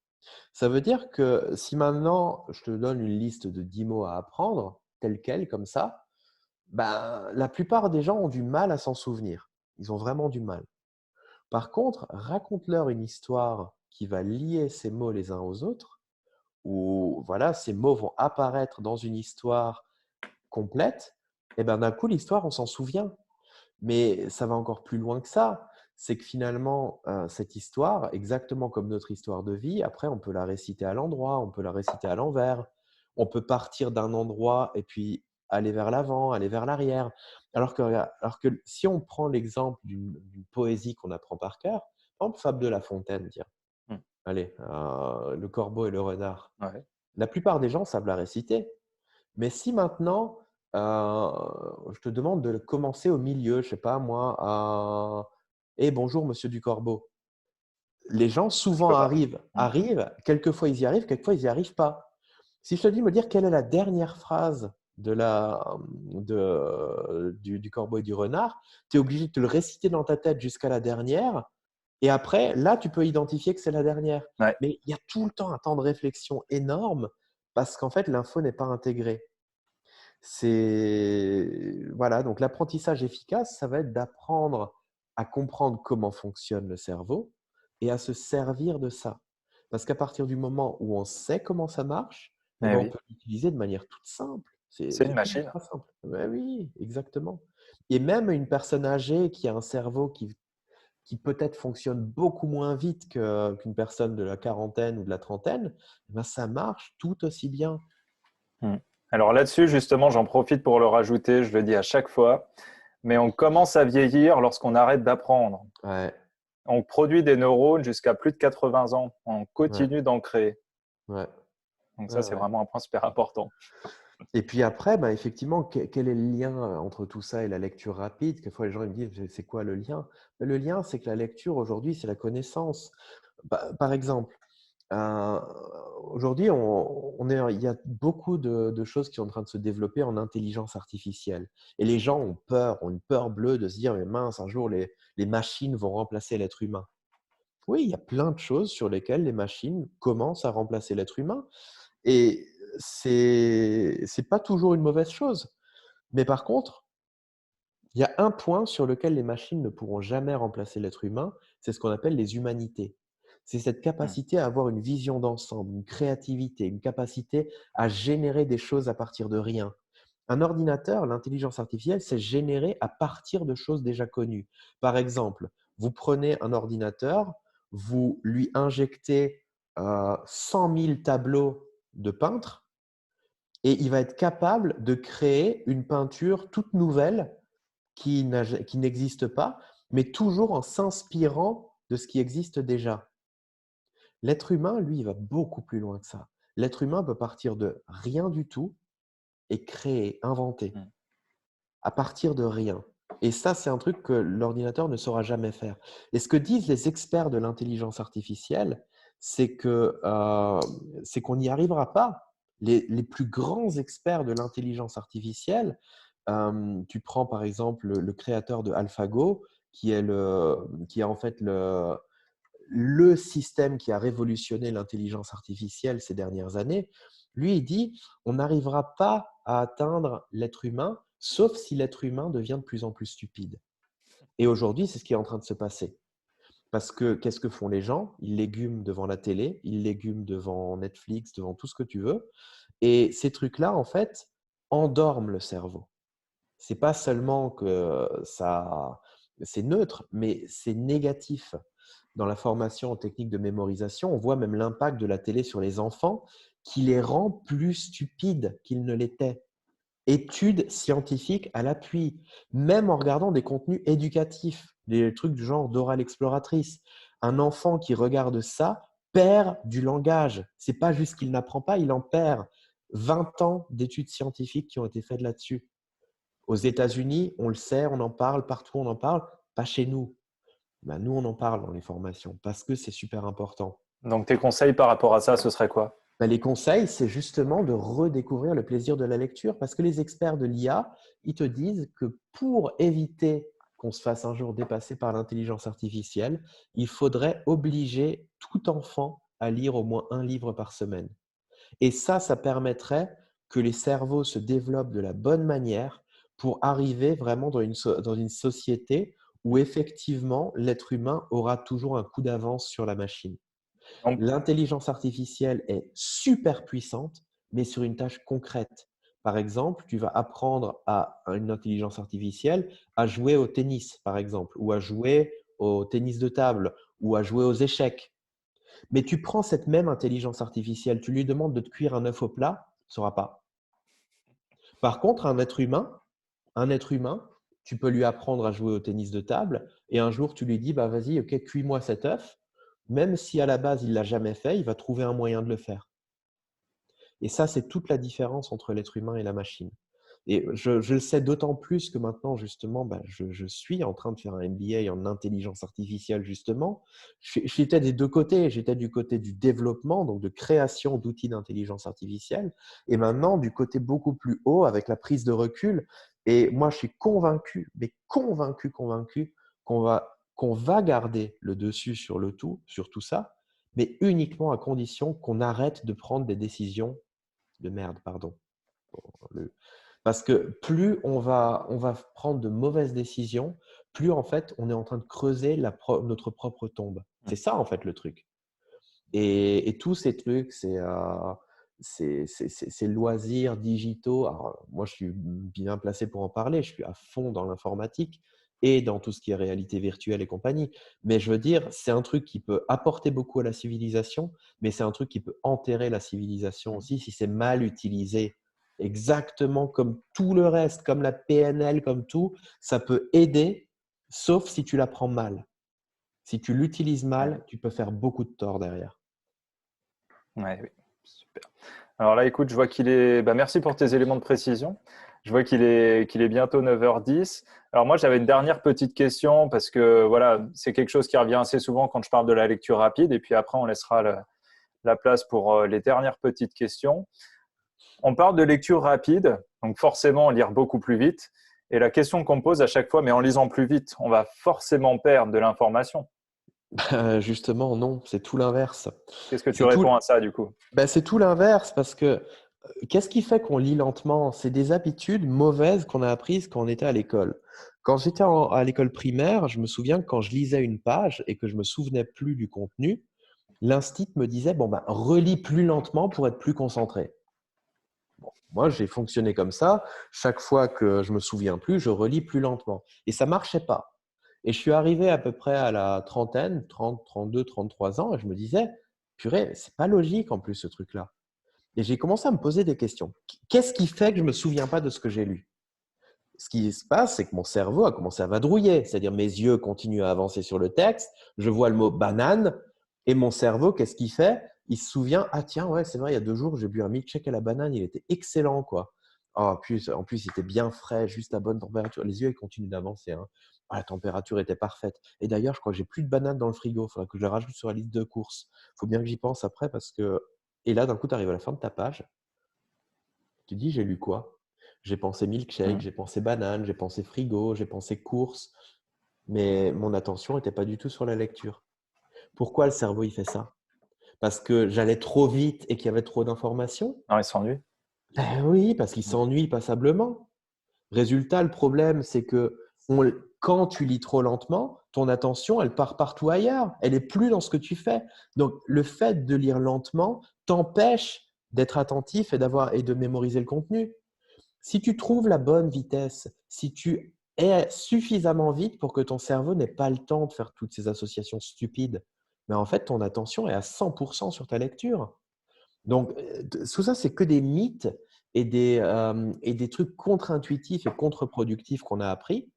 Ça veut dire que si maintenant je te donne une liste de 10 mots à apprendre, telle quelle, comme ça, ben, la plupart des gens ont du mal à s'en souvenir. Ils ont vraiment du mal. Par contre, raconte-leur une histoire qui va lier ces mots les uns aux autres, où voilà, ces mots vont apparaître dans une histoire complète, et ben d'un coup, l'histoire, on s'en souvient. Mais ça va encore plus loin que ça. C'est que finalement, cette histoire, exactement comme notre histoire de vie, après, on peut la réciter à l'endroit, on peut la réciter à l'envers. On peut partir d'un endroit et puis aller vers l'avant, aller vers l'arrière. Alors que si on prend l'exemple d'une poésie qu'on apprend par cœur, par exemple, Fable de La Fontaine, tiens, Hmm. allez, le corbeau et le renard. Ouais. La plupart des gens savent la réciter. Mais si maintenant, je te demande de commencer au milieu, je sais pas moi, «Eh bonjour monsieur du corbeau». Les gens Je souvent peux pas. Hmm. arrivent, quelquefois ils y arrivent, quelquefois ils n'y arrivent pas. Si je te dis me dire quelle est la dernière phrase du corbeau et du renard, tu es obligé de te le réciter dans ta tête jusqu'à la dernière et après, là, tu peux identifier que c'est la dernière. Ouais. Mais il y a tout le temps un temps de réflexion énorme parce qu'en fait, l'info n'est pas intégrée. Voilà, donc l'apprentissage efficace, ça va être d'apprendre à comprendre comment fonctionne le cerveau et à se servir de ça. Parce qu'à partir du moment où on sait comment ça marche, eh Eh ben, on oui, peut l'utiliser de manière toute simple. c'est une C'est tout machine. ultra simple. Ouais, oui, exactement. Et même une personne âgée qui a un cerveau qui peut-être fonctionne beaucoup moins vite qu'une personne de la quarantaine ou de la trentaine, eh ben, ça marche tout aussi bien. Hmm. Alors là-dessus, justement, j'en profite pour le rajouter, je le dis à chaque fois, mais on commence à vieillir lorsqu'on arrête d'apprendre. Ouais, On produit des neurones jusqu'à plus de 80 ans. On ouais, continue d'en créer. ouais, Donc ça, ouais, c'est ouais. vraiment un point super important. Et puis après, bah, effectivement, quel est le lien entre tout ça et la lecture rapide? Quelquefois, les gens ils me disent, c'est quoi le lien? Ben, le lien, c'est que la lecture aujourd'hui, c'est la connaissance. Par exemple, euh, aujourd'hui, il y a beaucoup de choses qui sont en train de se développer en intelligence artificielle. Et les gens ont une peur bleue de se dire, mais mince, un jour, les machines vont remplacer l'être humain. Oui, il y a plein de choses sur lesquelles les machines commencent à remplacer l'être humain. Et c'est pas toujours une mauvaise chose. Mais par contre, il y a un point sur lequel les machines ne pourront jamais remplacer l'être humain, c'est ce qu'on appelle les humanités. C'est cette Hmm. capacité à avoir une vision d'ensemble, une créativité, une capacité à générer des choses à partir de rien. Un ordinateur, l'intelligence artificielle, c'est généré à partir de choses déjà connues. Par exemple, vous prenez un ordinateur, vous lui injectez 100 000 tableaux de peintres, et il va être capable de créer une peinture toute nouvelle qui n'existe pas, mais toujours en s'inspirant de ce qui existe déjà. L'être humain, lui, il va beaucoup plus loin que ça. L'être humain peut partir de rien du tout et créer, inventer, Hmm. à partir de rien. Et ça, c'est un truc que l'ordinateur ne saura jamais faire. Et ce que disent les experts de l'intelligence artificielle, c'est qu'on n'y arrivera pas. Les plus grands experts de l'intelligence artificielle, tu prends par exemple le créateur de AlphaGo, qui est en fait le système qui a révolutionné l'intelligence artificielle ces dernières années. Lui, il dit, on n'arrivera pas à atteindre l'être humain, sauf si l'être humain devient de plus en plus stupide. Et aujourd'hui, c'est ce qui est en train de se passer. Parce que qu'est-ce que font les gens? Ils légument devant la télé, ils légument devant Netflix, devant tout ce que tu veux. Et ces trucs-là, en fait, endorment le cerveau. C'est pas seulement que ça, c'est neutre, mais c'est négatif. Dans la formation en technique de mémorisation, on voit même l'impact de la télé sur les enfants qui les rend plus stupides qu'ils ne l'étaient. Études scientifiques à l'appui, même en regardant des contenus éducatifs, des trucs du genre d'oral exploratrice. Un enfant qui regarde ça perd du langage. C'est pas juste qu'il n'apprend pas, il en perd. 20 ans d'études scientifiques qui ont été faites là-dessus. Aux États-Unis, on le sait, on en parle, partout on en parle, pas chez nous. Ben, nous, on en parle dans les formations parce que c'est super important. Donc, tes conseils par rapport à ça, ce serait quoi? Ben, les conseils, c'est justement de redécouvrir le plaisir de la lecture parce que les experts de l'IA, ils te disent que pour éviter qu'on se fasse un jour dépasser par l'intelligence artificielle, il faudrait obliger tout enfant à lire au moins un livre par semaine. Et ça permettrait que les cerveaux se développent de la bonne manière pour arriver vraiment dans une société où effectivement l'être humain aura toujours un coup d'avance sur la machine. Donc, L'intelligence artificielle est super puissante, mais sur une tâche concrète. Par exemple, tu vas apprendre à une intelligence artificielle à jouer au tennis, par exemple, ou à jouer au tennis de table, ou à jouer aux échecs. Mais tu prends cette même intelligence artificielle, tu lui demandes de te cuire un œuf au plat, il ne saura pas. Par contre, un être humain, tu peux lui apprendre à jouer au tennis de table et un jour tu lui dis bah vas-y, ok, cuis-moi cet œuf. Même si à la base il l'a jamais fait, il va trouver un moyen de le faire. Et ça, c'est toute la différence entre l'être humain et la machine. Et je le sais d'autant plus que maintenant, justement, je suis en train de faire un MBA en intelligence artificielle, justement. J'étais des deux côtés. J'étais du côté du développement, donc de création d'outils d'intelligence artificielle, et maintenant du côté beaucoup plus haut avec la prise de recul. Et moi, je suis convaincu, mais convaincu qu'on va garder le dessus sur le tout, sur tout ça, mais uniquement à condition qu'on arrête de prendre des décisions de merde, pardon. Parce que plus on va prendre de mauvaises décisions, plus en fait on est en train de creuser notre propre tombe. C'est ça en fait le truc. Et tous ces trucs, ces loisirs digitaux. Alors, moi, je suis bien placé pour en parler. Je suis à fond dans l'informatique et dans tout ce qui est réalité virtuelle et compagnie. Mais je veux dire, c'est un truc qui peut apporter beaucoup à la civilisation, mais c'est un truc qui peut enterrer la civilisation aussi si c'est mal utilisé. Exactement comme tout le reste, comme la PNL, comme tout, ça peut aider, sauf si tu la prends mal. Si tu l'utilises ouais, mal, tu peux faire beaucoup de tort derrière. ouais, oui, super. Alors là, écoute, je vois qu'il est. Bah, merci pour tes éléments de précision. Je vois qu'il est bientôt 9h10. Alors moi, j'avais une dernière petite question parce que voilà, c'est quelque chose qui revient assez souvent quand je parle de la lecture rapide. Et puis après, on laissera la place pour les dernières petites questions. On parle de lecture rapide, donc forcément lire beaucoup plus vite. Et la question qu'on me pose à chaque fois, mais en lisant plus vite, on va forcément perdre de l'information. Justement, non, c'est tout l'inverse. Qu'est-ce que tu C'est tout, réponds à ça du coup? c'est tout l'inverse parce que qu'est-ce qui fait qu'on lit lentement? C'est des habitudes mauvaises qu'on a apprises quand on était à l'école. Quand j'étais à l'école primaire, je me souviens que quand je lisais une page et que je me souvenais plus du contenu, l'instit me disait bon ben relis plus lentement pour être plus concentré. Bon, moi, j'ai fonctionné comme ça. Chaque fois que je me souviens plus, je relis plus lentement et ça marchait pas. Et je suis arrivé à peu près à la trentaine, 30, 32, 33 ans, et je me disais, purée, c'est pas logique en plus ce truc-là. Et j'ai commencé à me poser des questions. Qu'est-ce qui fait que je ne me souviens pas de ce que j'ai lu? Ce qui se passe, c'est que mon cerveau a commencé à vadrouiller, c'est-à-dire mes yeux continuent à avancer sur le texte, je vois le mot banane, et mon cerveau, qu'est-ce qu'il fait? Il se souvient, ah tiens, ouais, c'est vrai, il y a 2 jours, j'ai bu un milkshake à la banane, il était excellent, quoi. Ah, en plus, il était bien frais, juste à bonne température. Les yeux, ils continuent d'avancer, hein. Ah, la température était parfaite. Et d'ailleurs, je crois que j'ai plus de bananes dans le frigo. Il faudra que je le rajoute sur la liste de courses. Il faut bien que j'y pense après parce que… Et là, d'un coup, tu arrives à la fin de ta page. Tu dis, j'ai lu quoi? J'ai pensé milkshake, Hmm. j'ai pensé banane, j'ai pensé frigo, j'ai pensé courses. Mais mon attention n'était pas du tout sur la lecture. Pourquoi le cerveau, il fait ça? Parce que j'allais trop vite et qu'il y avait trop d'informations? Non, il s'ennuie. Ben oui, parce qu'il s'ennuie passablement. Résultat, le problème, c'est que quand tu lis trop lentement, ton attention, elle part partout ailleurs. Elle n'est plus dans ce que tu fais. Donc, le fait de lire lentement t'empêche d'être attentif et de mémoriser le contenu. Si tu trouves la bonne vitesse, si tu es suffisamment vite pour que ton cerveau n'ait pas le temps de faire toutes ces associations stupides, mais en fait, ton attention est à 100% sur ta lecture. Donc, tout ça, c'est que des mythes et des trucs contre-intuitifs et contre-productifs qu'on a appris.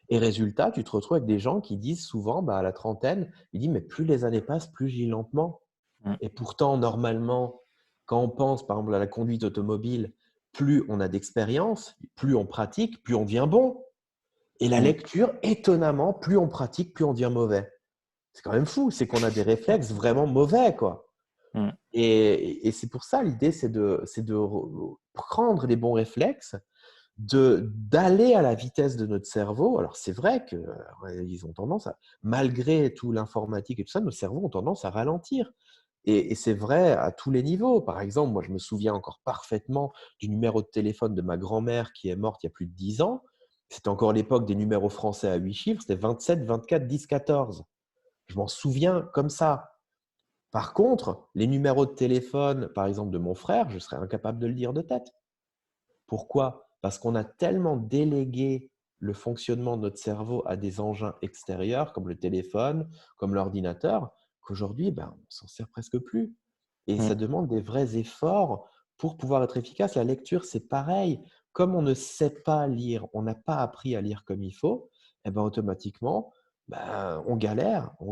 Et résultat, tu te retrouves avec des gens qui disent souvent, à la trentaine, ils disent, mais plus les années passent, plus je lis lentement. Mm. Et pourtant, normalement, quand on pense par exemple à la conduite automobile, plus on a d'expérience, plus on pratique, plus on devient bon. Et la Mm. lecture, étonnamment, plus on pratique, plus on devient mauvais. C'est quand même fou, c'est qu'on a des réflexes vraiment mauvais, quoi. Mm. Et c'est pour ça, l'idée, c'est de prendre les bons réflexes, d'aller à la vitesse de notre cerveau. Alors, c'est vrai qu'ils ont tendance malgré tout l'informatique et tout ça, nos cerveaux ont tendance à ralentir. Et c'est vrai à tous les niveaux. Par exemple, moi, je me souviens encore parfaitement du numéro de téléphone de ma grand-mère qui est morte il y a plus de 10 ans. C'était encore l'époque des numéros français à 8 chiffres. C'était 27, 24, 10, 14. Je m'en souviens comme ça. Par contre, les numéros de téléphone, par exemple, de mon frère, je serais incapable de le dire de tête. Pourquoi? Parce qu'on a tellement délégué le fonctionnement de notre cerveau à des engins extérieurs comme le téléphone, comme l'ordinateur, qu'aujourd'hui, on ne s'en sert presque plus. Et Mm. ça demande des vrais efforts pour pouvoir être efficace. La lecture, c'est pareil. Comme on ne sait pas lire, on n'a pas appris à lire comme il faut, automatiquement, on Eh oui.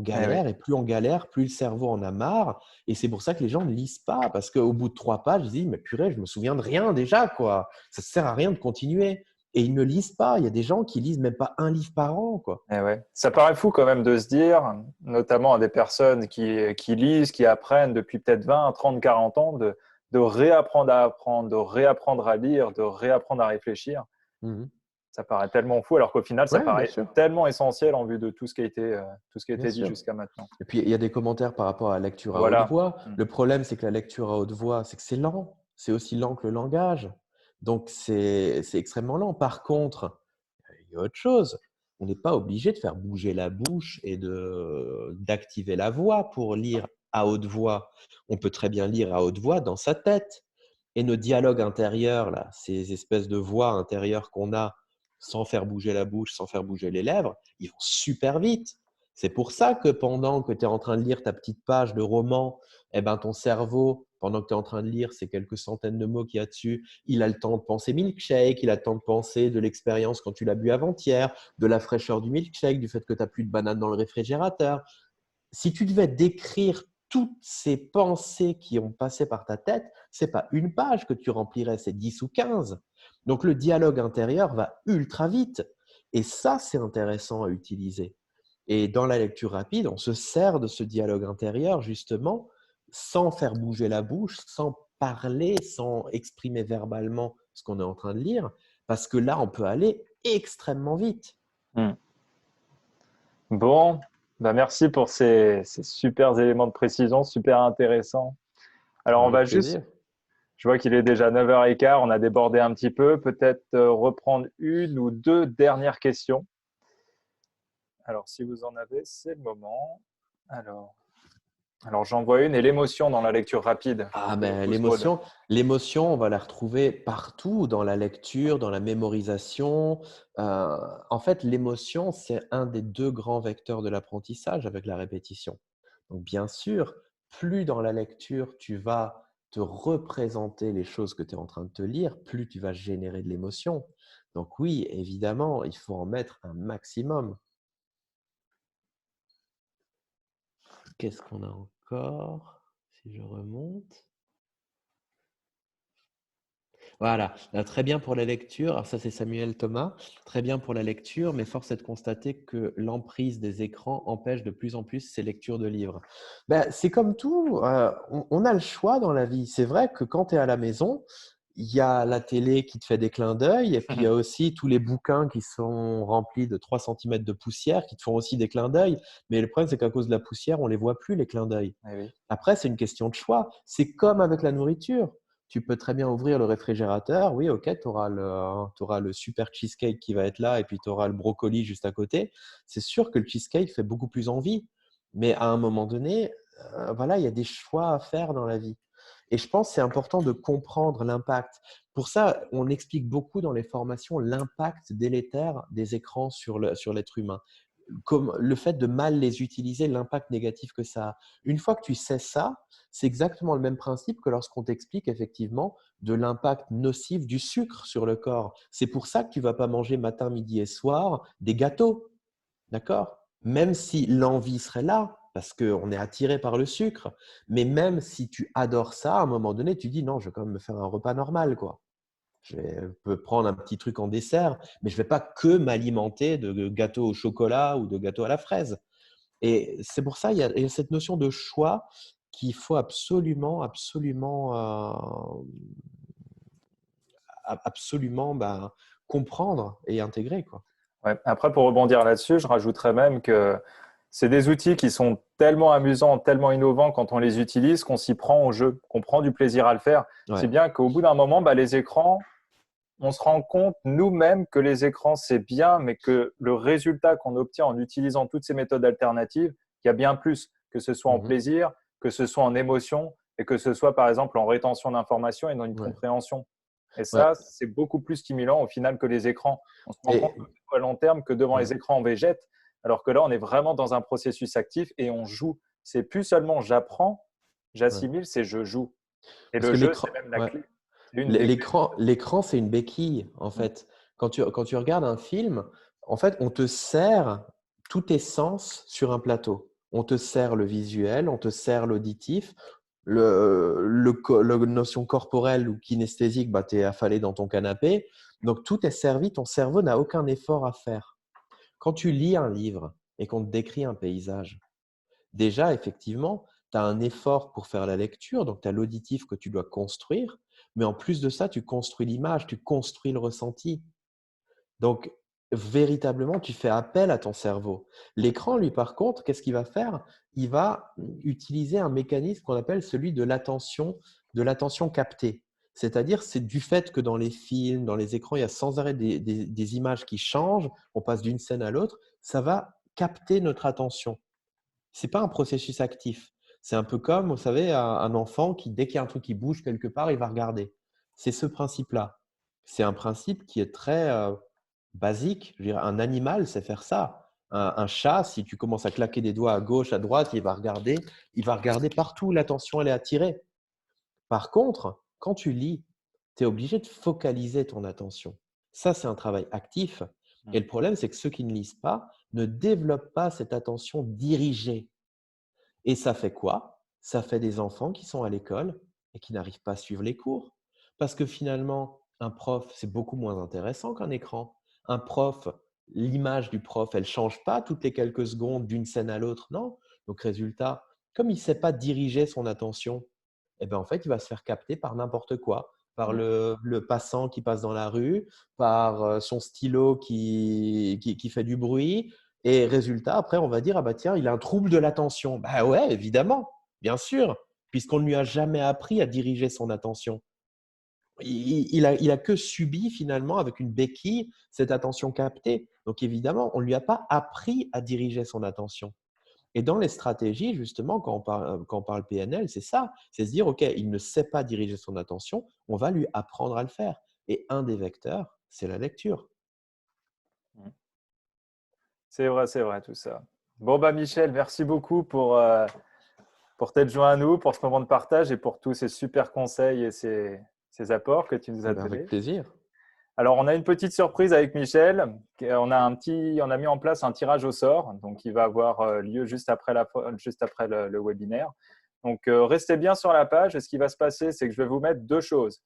galère, et plus on galère, plus le cerveau en a marre. Et c'est pour ça que les gens ne lisent pas, parce qu'au bout de 3 pages, ils disent, mais purée, je me souviens de rien déjà, quoi. Ça ne sert à rien de continuer. Et ils ne lisent pas. Il y a des gens qui lisent même pas un livre par an, quoi. Eh ouais. Ça paraît fou quand même de se dire, notamment à des personnes qui lisent, qui apprennent depuis peut-être 20, 30, 40 ans, de réapprendre à apprendre, de réapprendre à lire, de réapprendre à réfléchir. Mhm. Ça paraît tellement fou, alors qu'au final, ça Ouais, bien paraît sûr, tellement essentiel en vue de tout ce qui a été, bien dit sûr. jusqu'à maintenant. Et puis, il y a des commentaires par rapport à la lecture à haute Voilà. voix. Mm. Le problème, c'est que la lecture à haute voix, c'est que c'est lent. C'est aussi lent que le langage. Donc, c'est extrêmement lent. Par contre, il y a autre chose. On n'est pas obligé de faire bouger la bouche et d'activer la voix pour lire à haute voix. On peut très bien lire à haute voix dans sa tête. Et nos dialogues intérieurs, là, ces espèces de voix intérieures qu'on a sans faire bouger la bouche, sans faire bouger les lèvres, ils vont super vite. C'est pour ça que pendant que tu es en train de lire ta petite page de roman, ton cerveau, pendant que tu es en train de lire ces quelques centaines de mots qu'il y a dessus, il a le temps de penser milkshake, il a le temps de penser de l'expérience quand tu l'as bu avant-hier, de la fraîcheur du milkshake, du fait que tu n'as plus de banane dans le réfrigérateur. Si tu devais décrire toutes ces pensées qui ont passé par ta tête, ce n'est pas une page que tu remplirais, c'est 10 ou 15. Donc le dialogue intérieur va ultra vite. Et ça, c'est intéressant à utiliser. Et dans la lecture rapide, on se sert de ce dialogue intérieur justement sans faire bouger la bouche, sans parler, sans exprimer verbalement ce qu'on est en train de lire, parce que là, on peut aller extrêmement vite. Mm. Bon, merci pour ces super éléments de précision, super intéressants. Alors, on va Avec juste, plaisir. je vois qu'il est déjà 9h15, on a débordé un petit peu, peut-être reprendre une ou deux dernières questions. Alors, si vous en avez, c'est le moment. Alors j'en vois une, et l'émotion dans la lecture rapide, Ah de ben, Ousmane. l'émotion, on va la retrouver partout, dans la lecture, dans la mémorisation. En fait, l'émotion, c'est un des 2 grands vecteurs de l'apprentissage avec la répétition. Donc, bien sûr, plus dans la lecture, tu vas te représenter les choses que tu es en train de te lire, plus tu vas générer de l'émotion. Donc oui, évidemment, il faut en mettre un maximum. Qu'est-ce qu'on a encore? Si je remonte. Voilà, très bien pour la lecture. Alors ça, c'est Samuel Thomas. Très bien pour la lecture, mais force est de constater que l'emprise des écrans empêche de plus en plus ces lectures de livres. C'est comme tout, on a le choix dans la vie. C'est vrai que quand tu es à la maison, il y a la télé qui te fait des clins d'œil, et puis il y a aussi tous les bouquins qui sont remplis de 3 centimètres de poussière qui te font aussi des clins d'œil. Mais le problème, c'est qu'à cause de la poussière, on ne les voit plus, les clins d'œil. Eh oui. Après, c'est une question de choix. C'est comme avec la nourriture. tu peux très bien ouvrir le réfrigérateur. Oui, ok, t'auras le super cheesecake qui va être là et puis tu auras le brocoli juste à côté. C'est sûr que le cheesecake fait beaucoup plus envie. Mais à un moment donné, voilà, il y a des choix à faire dans la vie. Et je pense que c'est important de comprendre l'impact. Pour ça, on explique beaucoup dans les formations l'impact délétère des écrans sur l'être humain. Comme le fait de mal les utiliser, l'impact négatif que ça a. Une fois que tu sais ça, c'est exactement le même principe que lorsqu'on t'explique effectivement de l'impact nocif du sucre sur le corps. C'est pour ça que tu ne vas pas manger matin, midi et soir des gâteaux. D'accord? Même si l'envie serait là, parce qu'on est attiré par le sucre, mais même si tu adores ça, à un moment donné, tu dis non, je vais quand même me faire un repas normal, quoi. Peux prendre un petit truc en dessert, mais je ne vais pas que m'alimenter de gâteaux au chocolat ou de gâteaux à la fraise. Et c'est pour ça il y a cette notion de choix qu'il faut absolument comprendre et intégrer, quoi. Ouais. Après, pour rebondir là-dessus, je rajouterais même que c'est des outils qui sont tellement amusants, tellement innovants quand on les utilise qu'on s'y prend au jeu, qu'on prend du plaisir à le faire. Ouais, C'est bien qu'au bout d'un moment, les écrans, on se rend compte nous-mêmes que les écrans, c'est bien, mais que le résultat qu'on obtient en utilisant toutes ces méthodes alternatives, il y a bien plus, que ce soit en mhm, plaisir, que ce soit en émotion, et que ce soit par exemple en rétention d'informations et dans une ouais, compréhension. Et ouais. ça, c'est beaucoup plus stimulant au final que les écrans. On se rend compte Et, à long terme que devant ouais, les écrans, on végète, alors que là, on est vraiment dans un processus actif et on joue. C'est plus seulement j'apprends, ouais. j'assimile, c'est je joue. Et Parce le que jeu, l'écran, c'est même la ouais. clé. C'est une des clés. L'écran, c'est une béquille, en fait. Quand tu regardes un film, en fait, on te sert tous tes sens sur un plateau. On te sert le visuel, on te sert l'auditif, la notion corporelle ou kinesthésique, tu es affalé dans ton canapé. Donc, tout est servi, ton cerveau n'a aucun effort à faire. Quand tu lis un livre et qu'on te décrit un paysage, déjà, effectivement, tu as un effort pour faire la lecture, donc tu as l'auditif que tu dois construire, mais en plus de ça, tu construis l'image, tu construis le ressenti. Donc, véritablement, tu fais appel à ton cerveau. L'écran, lui, par contre, qu'est-ce qu'il va faire? Il va utiliser un mécanisme qu'on appelle celui de l'attention captée. C'est-à-dire, c'est du fait que dans les films, dans les écrans, il y a sans arrêt des images qui changent, on passe d'une scène à l'autre, ça va capter notre attention. C'est pas un processus actif. C'est un peu comme, vous savez, un enfant qui, dès qu'il y a un truc qui bouge quelque part, il va regarder. C'est ce principe-là. C'est un principe qui est très basique. Je veux dire, un animal sait faire ça. Un chat, si tu commences à claquer des doigts à gauche, à droite, il va regarder partout où l'attention elle est attirée. Par contre, quand tu lis, tu es obligé de focaliser ton attention. Ça, c'est un travail actif. Et le problème, c'est que ceux qui ne lisent pas ne développent pas cette attention dirigée. Et ça fait quoi? Ça fait des enfants qui sont à l'école et qui n'arrivent pas à suivre les cours. Parce que finalement, un prof, c'est beaucoup moins intéressant qu'un écran. Un prof, l'image du prof, elle ne change pas toutes les quelques secondes d'une scène à l'autre. Non. Donc, résultat, comme il ne sait pas diriger son attention, eh ben, en fait, il va se faire capter par n'importe quoi. Par le passant qui passe dans la rue, par son stylo qui fait du bruit, et résultat, après, on va dire, ah bah tiens, il a un trouble de l'attention. Bah ouais, évidemment, bien sûr, puisqu'on ne lui a jamais appris à diriger son attention. Il a que subi finalement avec une béquille cette attention captée. Donc évidemment, on ne lui a pas appris à diriger son attention. Et dans les stratégies, justement, quand on parle PNL, c'est ça. C'est se dire, OK, il ne sait pas diriger son attention, on va lui apprendre à le faire. Et un des vecteurs, c'est la lecture. C'est vrai tout ça. Bon, Michel, merci beaucoup pour t'être joint à nous, pour ce moment de partage et pour tous ces super conseils et ces apports que tu nous Eh as ben, avec donnés. plaisir. Alors, on a une petite surprise avec Michel. On a mis en place un tirage au sort, donc il va avoir lieu juste après, juste après le webinaire. Donc, restez bien sur la page. Et ce qui va se passer, c'est que je vais vous mettre deux choses.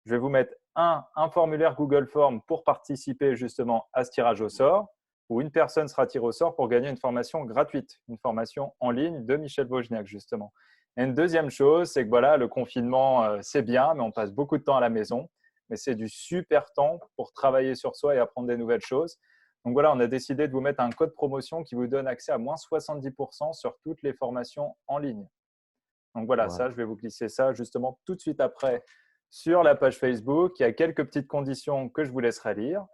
Je vais vous mettre un formulaire Google Form pour participer justement à ce tirage au sort, où une personne sera tirée au sort pour gagner une formation gratuite, une formation en ligne de Michel Wojniak, justement. Et une deuxième chose, c'est que voilà, le confinement, c'est bien, mais on passe beaucoup de temps à la maison. Mais c'est du super temps pour travailler sur soi et apprendre des nouvelles choses. Donc voilà, on a décidé de vous mettre un code promotion qui vous donne accès à moins 70% sur toutes les formations en ligne. Donc voilà, Voilà. ça, je vais vous glisser ça justement tout de suite après sur la page Facebook. Il y a quelques petites conditions que je vous laisserai lire.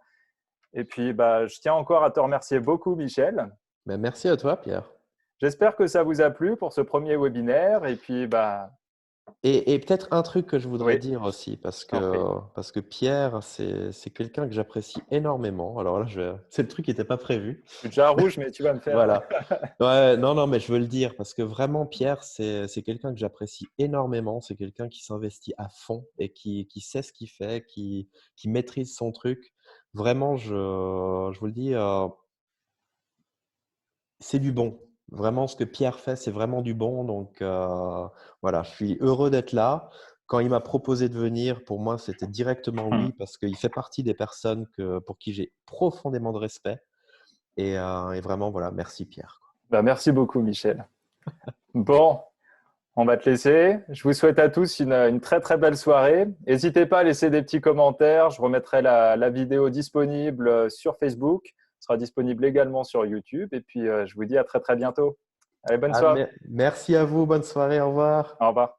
Et puis, bah, je tiens encore à te remercier beaucoup, Michel. Ben, merci à toi, Pierre. J'espère que ça vous a plu pour ce premier webinaire. Et puis, bah, Et peut-être un truc que je voudrais oui, dire aussi, je t'en prie. parce que Pierre, c'est quelqu'un que j'apprécie énormément. Alors là, c'est le truc qui n'était pas prévu. Je suis déjà rouge, mais tu vas me faire. Voilà. Ouais, non, non, mais je veux le dire parce que vraiment, Pierre, c'est quelqu'un que j'apprécie énormément. C'est quelqu'un qui s'investit à fond et qui sait ce qu'il fait, qui maîtrise son truc. Vraiment, je vous le dis, c'est du bon. Vraiment, ce que Pierre fait, c'est vraiment du bon. Donc, voilà, je suis heureux d'être là. Quand il m'a proposé de venir, pour moi, c'était directement oui parce qu'il fait partie des personnes pour qui j'ai profondément de respect. Et vraiment, voilà, merci Pierre. Bah, merci beaucoup, Michel. Bon, on va te laisser. Je vous souhaite à tous une très très belle soirée. N'hésitez pas à laisser des petits commentaires. Je remettrai la vidéo disponible sur Facebook. Elle sera disponible également sur YouTube. Et puis, je vous dis à très très bientôt. Allez, bonne Ah, soirée. merci à vous, bonne soirée, au revoir. Au revoir.